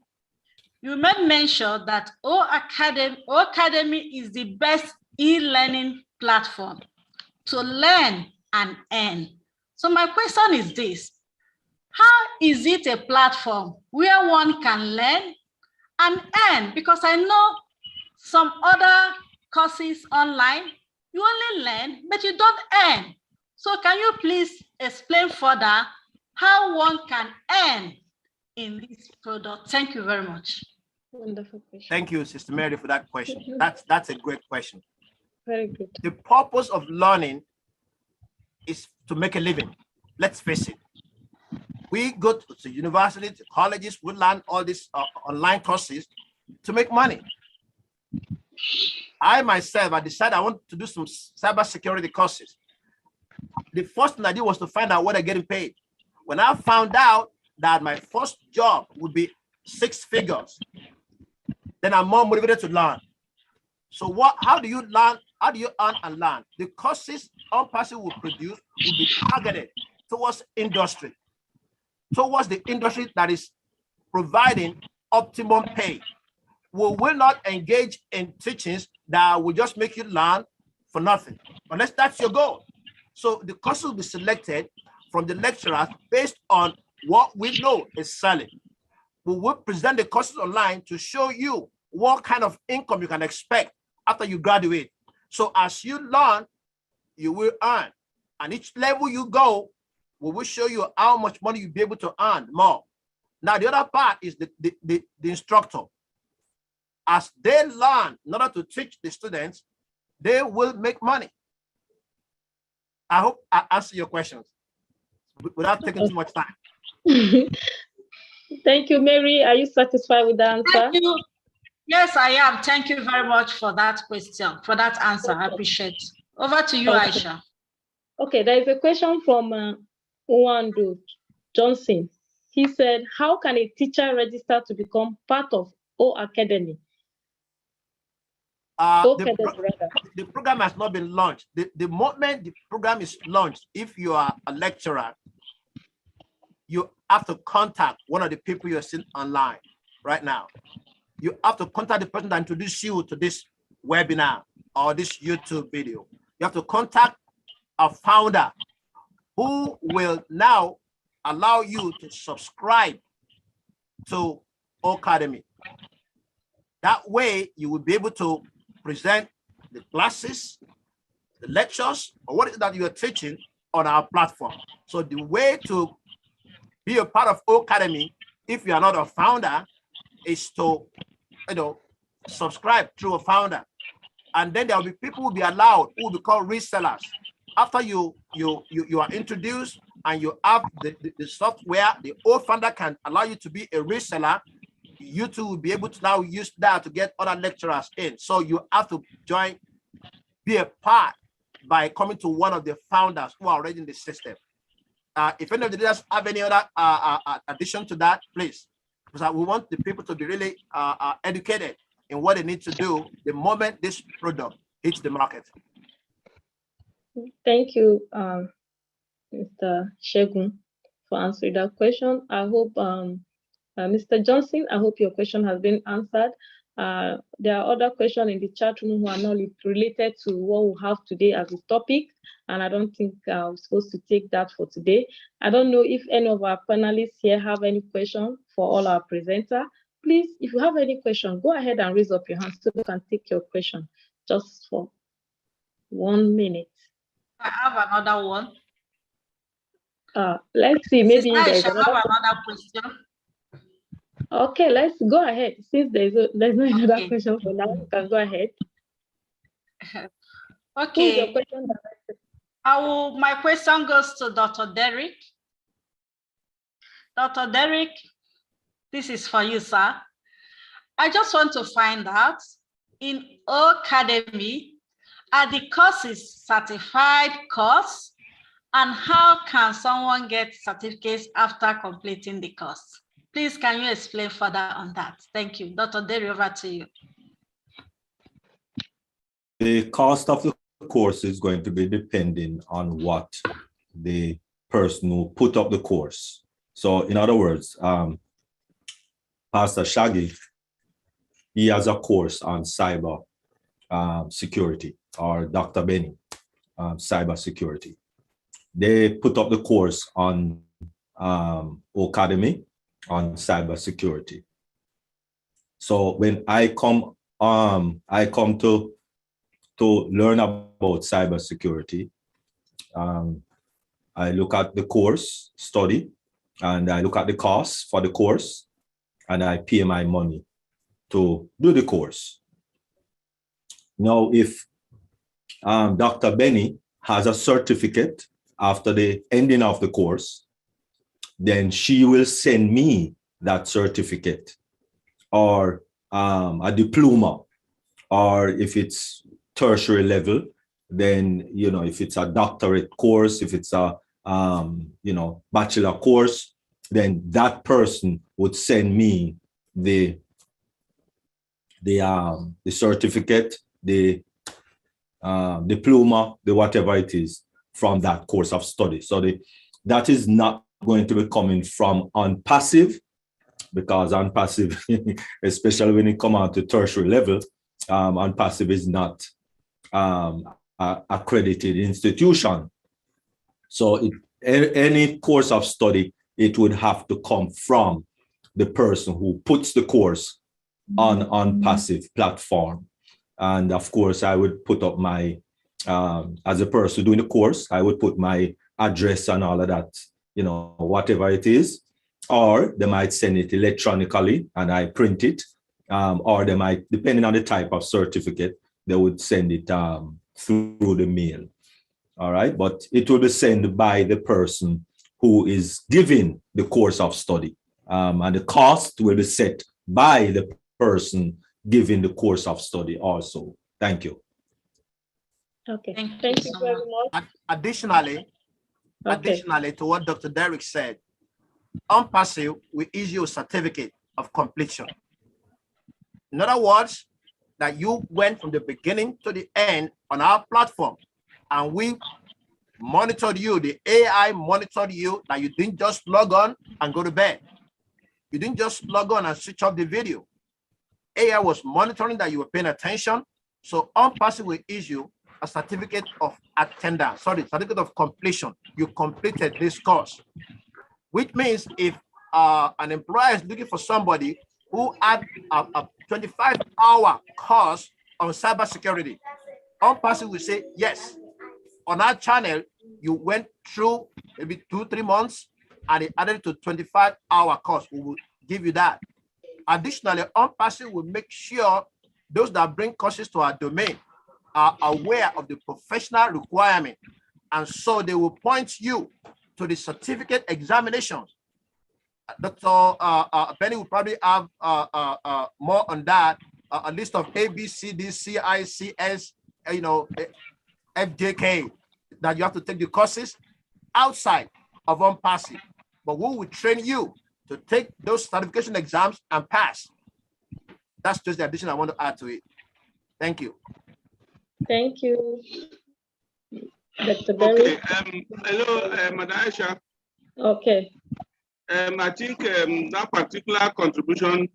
you made mention that O Academy is the best e-learning platform to learn and earn. So my question is this: how is it a platform where one can learn and earn? Because I know some other courses online, you only learn, but you don't earn. So can you please explain further how one can earn in this product? Thank you very much. Wonderful question. Thank you, Sister Mary, for that question. That's a great question. Very good. The purpose of learning is to make a living. Let's face it. We go to university, to colleges, we learn all these online courses to make money. I myself, I decided I want to do some cybersecurity courses. The first thing I did was to find out what I'm getting paid. When I found out that my first job would be 6 figures, then I'm more motivated to learn. So how do you learn? How do you earn and learn? The courses ONPASSIVE will produce will be targeted towards industry, towards the industry that is providing optimum pay. We will not engage in teachings that will just make you learn for nothing, unless that's your goal. So the courses will be selected from the lecturers based on what we know is selling. We will present the courses online to show you what kind of income you can expect after you graduate. So as you learn, you will earn. And each level you go, we will show you how much money you'll be able to earn more. Now, the other part is the instructor. As they learn in order to teach the students, they will make money. I hope I answer your questions without taking too much time. Thank you, Mary. Are you satisfied with the answer? Thank you. Yes, I am. Thank you very much for that question, for that answer. I appreciate it. Over to you, Aisha. Okay, there is a question from Uwandu Johnson. He said, how can a teacher register to become part of O Academy? The program has not been launched. The moment the program is launched, if you are a lecturer, you have to contact one of the people you're seeing online right now. You have to contact the person that introduced you to this webinar or this YouTube video. You have to contact a founder who will now allow you to subscribe to Academy. That way, you will be able to present the classes, the lectures, or what is it that you are teaching on our platform. So the way to be a part of O Academy, if you are not a founder, is to subscribe through a founder. And then there will be people who will be allowed who will be called resellers. After you are introduced and you have the software, the old founder can allow you to be a reseller. You too will be able to now use that to get other lecturers in. So you have to join, be a part by coming to one of the founders who are already in the system. If any of the leaders have any other addition to that, please, because we want the people to be really educated in what they need to do the moment this product hits the market. Thank you, Mr. Shegun, for answering that question. I hope, Mr. Johnson, I hope your question has been answered. There are other questions in the chat room who are not related to what we have today as a topic, and I don't think we're supposed to take that for today. I don't know if any of our panelists here have any question for all our presenters. Please, if you have any question, go ahead and raise up your hand so we can take your question just for 1 minute. I have another one. Let's see, maybe there's another question. Okay, let's go ahead. Since there's no another question for now, you can go ahead. Okay. Your question my question goes to Dr. Derek. Dr. Derek, this is for you, sir. I just want to find out, in O Academy, are the courses certified course? And how can someone get certificates after completing the course? Please, can you explain further on that? Thank you. Dr. Derry, over to you. The cost of the course is going to be depending on what the person who put up the course. So in other words, Pastor Shaggy, he has a course on cyber security, or Dr. Benny, cyber security. They put up the course on Academy on cyber security. So when I come to learn about cyber security, I look at the course study, and I look at the cost for the course, and I pay my money to do the course. Now, if Dr. Benny has a certificate after the ending of the course, then she will send me that certificate, or a diploma, or if it's tertiary level, then, if it's a doctorate course, if it's a, bachelor course, then that person would send me the certificate, the diploma, the whatever it is from that course of study. So that is not going to be coming from ONPASSIVE, because ONPASSIVE, especially when it comes out to tertiary level, ONPASSIVE is not accredited institution. So any course of study, it would have to come from the person who puts the course on ONPASSIVE platform. And of course, I would put up my, as a person doing the course, I would put my address and all of that, whatever it is, or they might send it electronically and I print it, or they might, depending on the type of certificate, they would send it through the mail. All right, but it will be sent by the person who is giving the course of study, and the cost will be set by the person giving the course of study also. Thank you. Okay, thank you very much. Additionally to what Dr. Derek said, ONPASSIVE will issue a certificate of completion. In other words, that you went from the beginning to the end on our platform, and we monitored you, the AI monitored you, that you didn't just log on and go to bed. You didn't just log on and switch off the video. AI was monitoring that you were paying attention. So ONPASSIVE will issue a certificate of attendance, certificate of completion. You completed this course, which means if an employer is looking for somebody who had a 25-hour course on cybersecurity, ONPASSIVE will say, yes, on our channel, you went through maybe 2-3 months and it added to 25-hour course. We will give you that. Additionally, ONPASSIVE will make sure those that bring courses to our domain are aware of the professional requirement. And so they will point you to the certificate examinations. Dr. Benny will probably have more on that, a list of A, B, C, D, C, I, C, S, FJK, that you have to take the courses outside of ONPASSIVE. But we will train you to take those certification exams and pass. That's just the addition I want to add to it. Thank you. Thank you, Dr. Berry. Okay. Hello, Madam Aisha. Okay. I think that particular contribution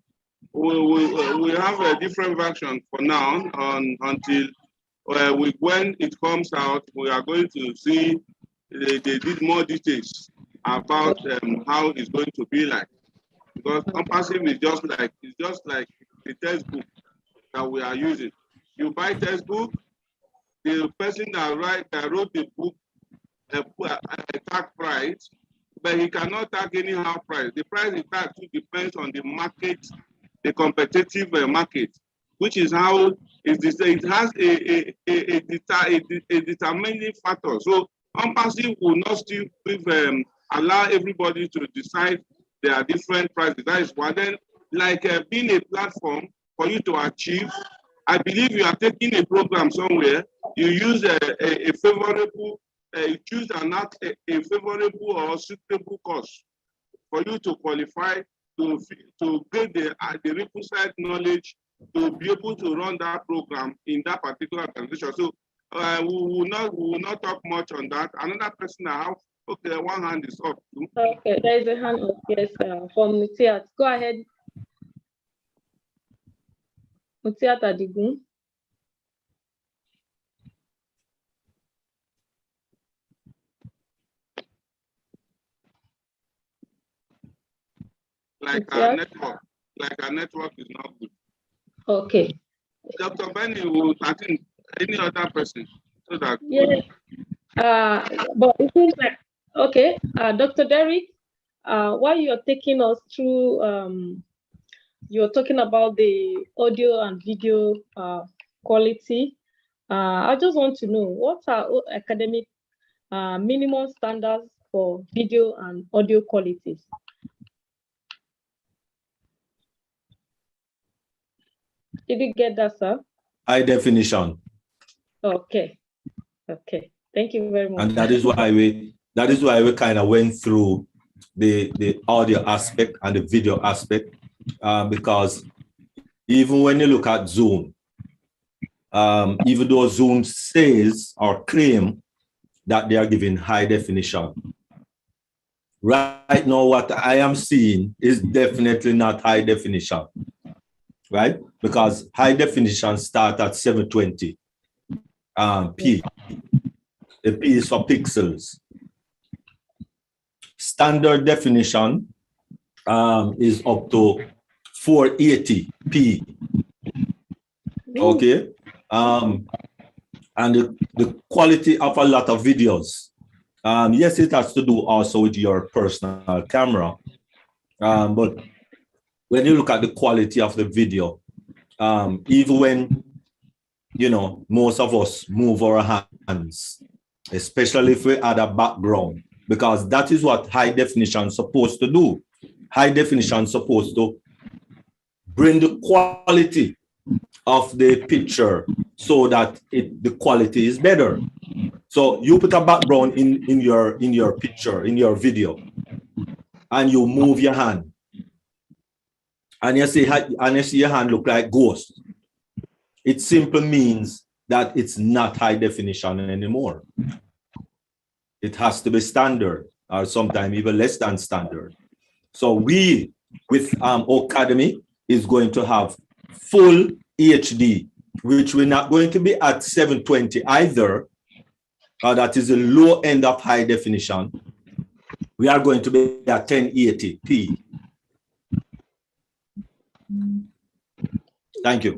we have a different version for now until when it comes out, we are going to see they did more details about how it's going to be like. Because ONPASSIVE is just like the textbook that we are using. You buy textbook, the person that wrote the book tag price, but he cannot tag anyhow price. The price is tagged depends on the market, the competitive market, which is how it has a determining factor. So ONPASSIVE will not still allow everybody to decide there are different prices. That is one. Then, like being a platform for you to achieve, I believe you are taking a program somewhere, you use a favorable, you choose a favorable or suitable course for you to qualify to get the requisite knowledge to be able to run that program in that particular organization. So we will not talk much on that. Another person I have, okay, one hand is up too. Okay, there is a hand up, yes, from Mutiat. Go ahead. Mutiat Adigun. Like our network is not good. Okay. Dr. Benny will, I think, any other person, so that. Yes. But it seems like, okay, Dr. Derek, while you're taking us through, you're talking about the audio and video quality. I just want to know, what are academic minimum standards for video and audio qualities? Did you get that, sir? High definition. Okay. Okay. Thank you very much. And that is why we kind of went through the audio aspect and the video aspect, because even when you look at Zoom, even though Zoom says or claim that they are giving high definition, right now what I am seeing is definitely not high definition, right? Because high definition starts at 720p. The P is for pixels. Standard definition is up to 480p. Okay. And the quality of a lot of videos. Yes, it has to do also with your personal camera. But when you look at the quality of the video, even when, most of us move our hands, especially if we add a background, because that is what high definition is supposed to do. High definition is supposed to bring the quality of the picture so that the quality is better. So you put a background in your picture, in your video, and you move your hand, and you see your hand look like ghost. It simply means that it's not high definition anymore. It has to be standard, or sometimes even less than standard. So we, with Academy, is going to have full HD, which we're not going to be at 720 either. That is the low end of high definition. We are going to be at 1080p. Thank you.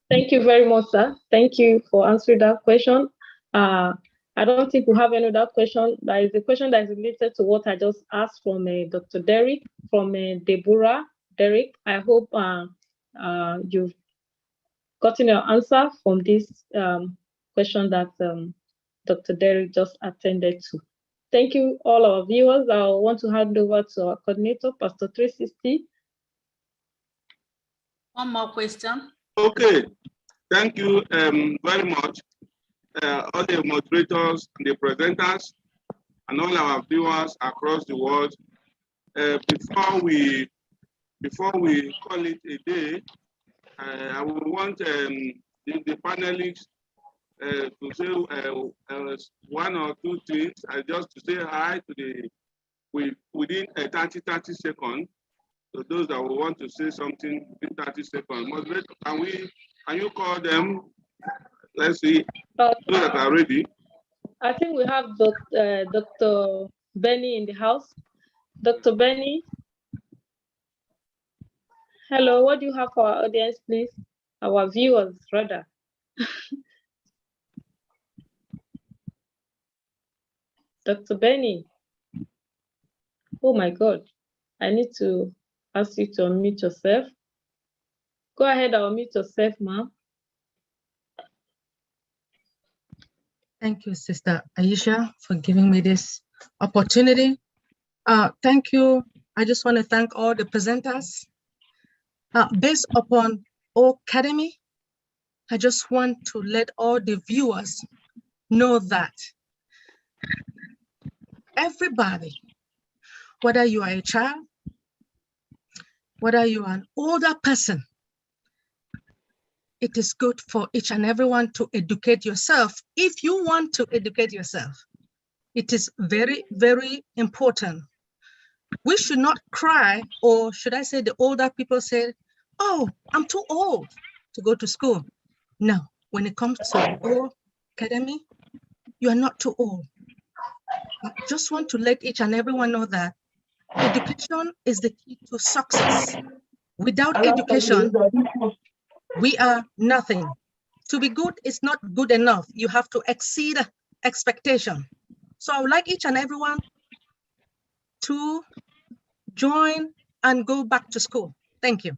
Thank you very much, sir. Thank you for answering that question. I don't think we have any other question. There is a question that is related to what I just asked from Dr. Derek, from Deborah. Derek, I hope you've gotten your answer from this question that Dr. Derek just attended to. Thank you, all our viewers. I want to hand over to our coordinator, Pastor 360. One more question. Okay, thank you very much, all the moderators, and the presenters, and all our viewers across the world. Before we call it a day, I would want the panelists to say one or two things, just to say hi to within 30 seconds. So those that will want to say something in 30 seconds. Moderator, can you call them? Let's see, those that are ready. I think we have Dr. Benny in the house. Dr. Benny, hello, what do you have for our audience, please? Our viewers, rather. Dr. Benny. Oh my God, I need to ask you to unmute yourself. Go ahead and unmute yourself, ma'am. Thank you, Sister Aisha, for giving me this opportunity. Thank you. I just want to thank all the presenters. Based upon Academy, I just want to let all the viewers know that everybody, whether you are a child, whether you are an older person, it is good for each and everyone to educate yourself. If you want to educate yourself, it is very, very important. We should not cry, or should I say the older people say, oh, I'm too old to go to school. No, when it comes to Academy, you are not too old. I just want to let each and everyone know that education is the key to success. Without education, we are nothing. To be good is not good enough. You have to exceed expectation. So I would like each and everyone to join and go back to school. Thank you.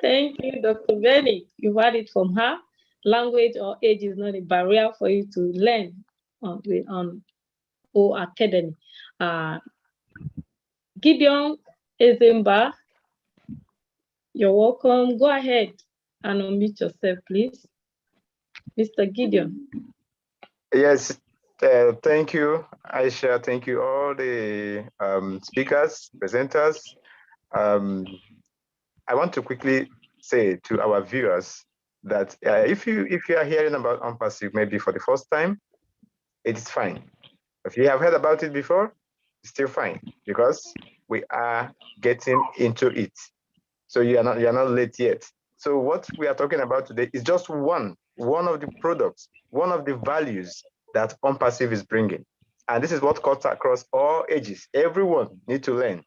Thank you, Dr. Benny. You've heard it from her. Language or age is not a barrier for you to learn on O Academy. Gideon Ezemba, you're welcome. Go ahead and unmute yourself, please. Mr. Gideon. Yes, thank you, Aisha. Thank you, all the speakers, presenters. I want to quickly say to our viewers that if you are hearing about ONPASSIVE maybe for the first time, it is fine. If you have heard about it before, it's still fine, because we are getting into it. So you are not late yet. So what we are talking about today is just one of the products, one of the values that ONPASSIVE is bringing. And this is what cuts across all ages. Everyone needs to learn.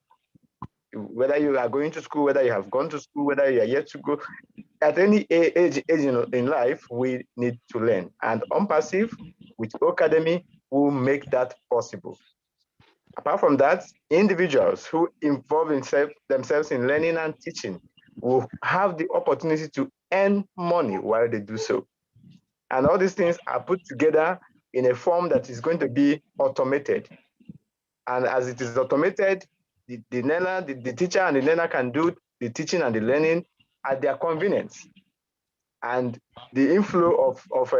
Whether you are going to school, whether you have gone to school, whether you are yet to go, at any age in life, we need to learn. And ONPASSIVE with Academy will make that possible. Apart from that, individuals who involve themselves in learning and teaching will have the opportunity to earn money while they do so. And all these things are put together in a form that is going to be automated. And as it is automated, the teacher and the learner can do the teaching and the learning at their convenience. And the inflow of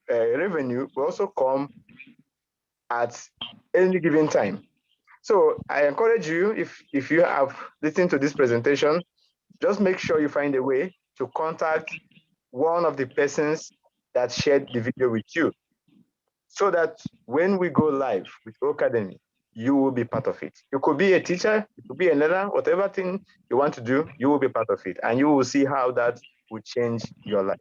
revenue will also come at any given time. So I encourage you, if you have listened to this presentation, just make sure you find a way to contact one of the persons that shared the video with you, so that when we go live with Academy, you will be part of it. You could be a teacher, you could be a learner, whatever thing you want to do, you will be part of it, and you will see how that will change your life.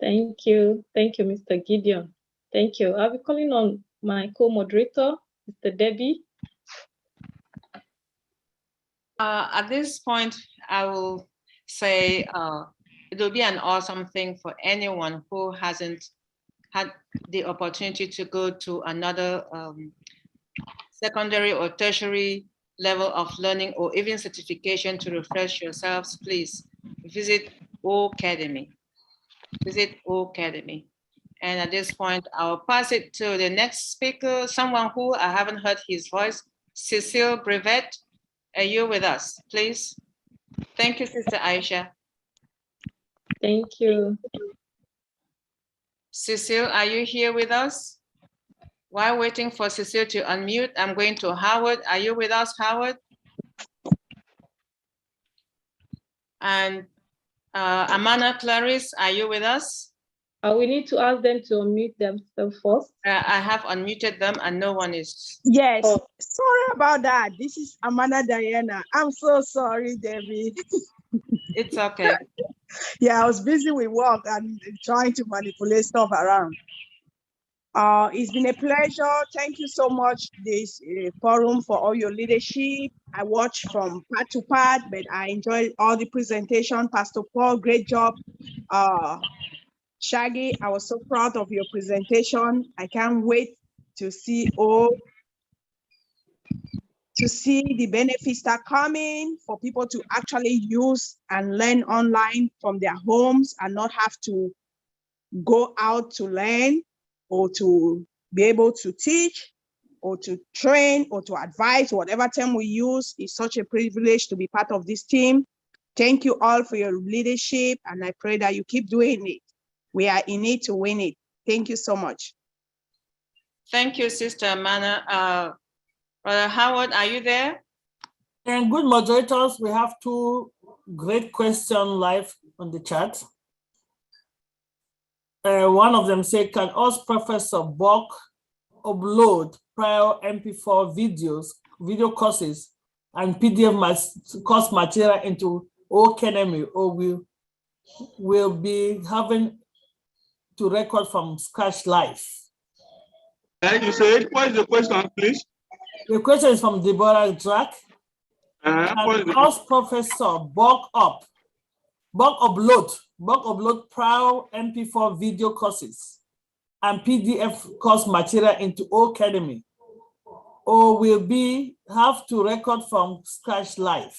Thank you, Mr. Gideon. Thank you. I'll be calling on my co-moderator, Mr. Debbie. At this point, I will say it will be an awesome thing for anyone who hasn't had the opportunity to go to another secondary or tertiary level of learning or even certification to refresh yourselves. Please visit OAcademy. Visit OAcademy. And at this point, I'll pass it to the next speaker, someone who I haven't heard his voice, Cecile Brevet. Are you with us, please? Thank you, Sister Aisha. Thank you. Cecile, are you here with us? While waiting for Cecile to unmute, I'm going to Howard. Are you with us, Howard? And Amana Clarice, are you with us? We need to ask them to unmute themselves first. I have unmuted them and no one is. Yes, Oh. sorry about that. This is Amanda Diana. I'm so sorry, Debbie. It's okay. Yeah, I was busy with work and trying to manipulate stuff around. It's been a pleasure. Thank you so much, this forum, for all your leadership. I watched from part to part, but I enjoyed all the presentation. Pastor Paul, great job. Shaggy, I was so proud of your presentation. I can't wait to see the benefits that are coming for people to actually use and learn online from their homes and not have to go out to learn or to be able to teach or to train or to advise, whatever term we use. It's such a privilege to be part of this team. Thank you all for your leadership, and I pray that you keep doing it. We are in it to win it. Thank you so much. Thank you, Sister Amana. Brother Howard, are you there? And good moderators, we have two great questions live on the chat. One of them said, can us Professor Bock upload prior MP4 video courses and PDF course material into OAcademy, or will be having to record from scratch live? You said, what is the question, please? The question is from Deborah Drack. Can us Professor Bock upload prior MP4 video courses and PDF course material into OAcademy, or will be have to record from scratch live?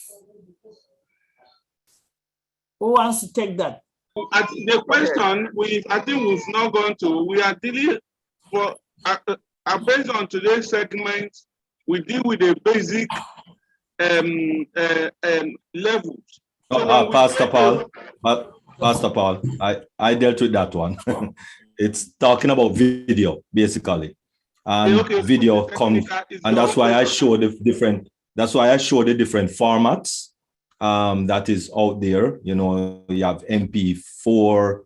Who wants to take that? The question, I think we've not gone to, we are dealing, based on today's segment, we deal with the basic levels. Pastor Paul, I dealt with that one. It's talking about video, basically. And video comes, and that's why I show the different, formats that is out there. You know, you have MP4,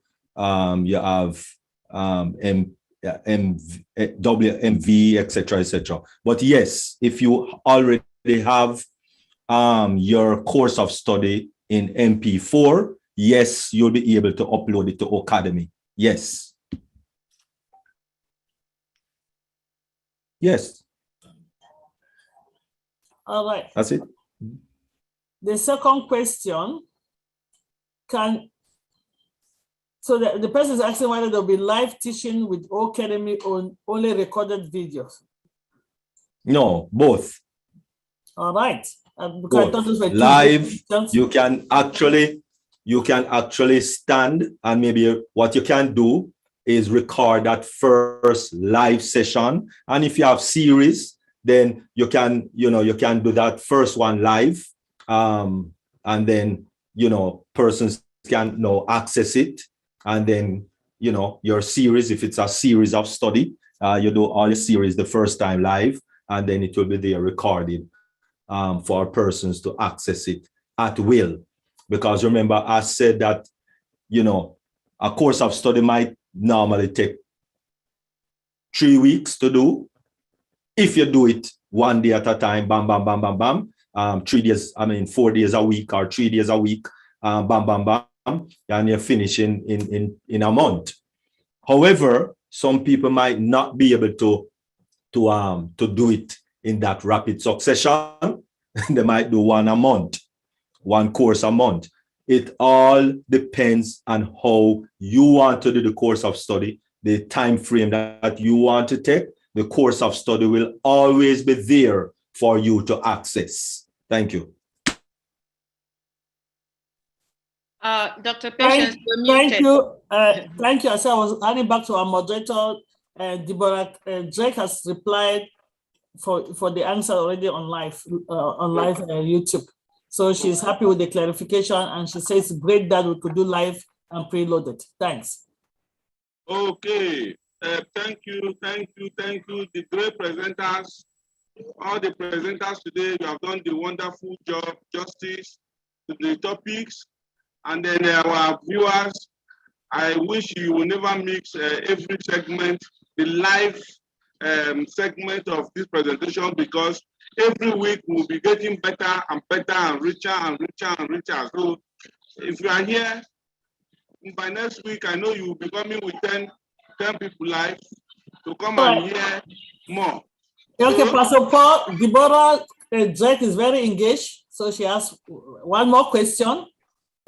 you have WMV, etc. But yes, if you already have your course of study in MP4, yes, you'll be able to upload it to OAcademy. Yes. Yes. All right. That's it. The second question, so the person is asking whether there'll be live teaching with OAcademy on only recorded videos. No, both. All right. Both. Live, you can actually stand, and maybe what you can do is record that first live session. And if you have series, then you can do that first one live. And then, persons can access it. And then, your series, if it's a series of study, you do all your series the first time live, and then it will be there recorded for persons to access it at will. Because remember, I said that, a course of study might normally take 3 weeks to do. If you do it one day at a time, bam, bam, bam, bam, bam, 4 days a week or 3 days a week, bam, bam, bam, and you're finishing in a month. However, some people might not be able to do it in that rapid succession. They might do one course a month. It all depends on how you want to do the course of study, the time frame that you want to take. The course of study will always be there for you to access. Thank you. Dr. Patience, you're muted. Thank you. As I was adding back to our moderator, Deborah Drake has replied for the answer already on live YouTube. So she's happy with the clarification, and she says great that we could do live and preloaded. Thanks. Okay. Thank you. The great presenters, all the presenters today, you have done the wonderful job, justice to the topics. And then our viewers, I wish you will never mix every segment, the live segment of this presentation, because every week we'll be getting better and better and richer and richer and richer. So if you are here, by next week, I know you will be coming with 10 people live to come and hear more. Okay, Pastor Paul, Deborah Drake is very engaged. So she has one more question.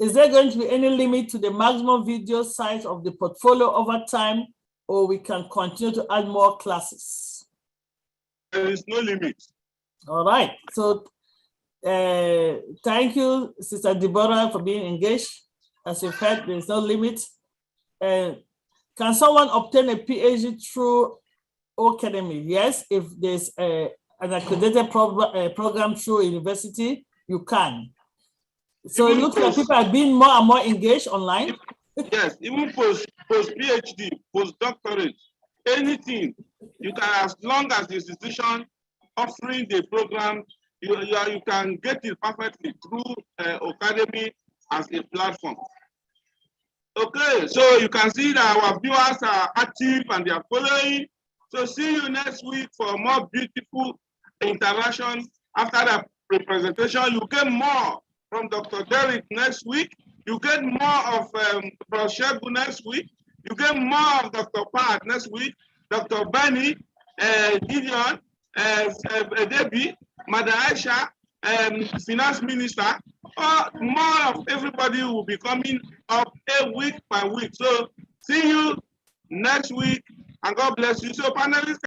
Is there going to be any limit to the maximum video size of the portfolio over time, or we can continue to add more classes? There is no limit. All right. So thank you, Sister Deborah, for being engaged. As you've heard, there is no limit. Can someone obtain a PhD through Academy? Yes, if there's an accredited program through university, you can. So it looks like people are being more and more engaged online. Yes, even post PhD, postdoctorate, anything you can, as long as the institution offering the program, you can get it perfectly through Academy as a platform. Okay, so you can see that our viewers are active and they are following. So see you next week for more beautiful interaction. After the presentation, you get more from Dr. Derek next week. You get more of Professor Shebu next week. You get more of Dr. Pat next week. Dr. Benny, Gideon, Debbie, Mother Aisha, Finance Minister. More of everybody will be coming up week by week. So see you next week, and God bless you. So panelists,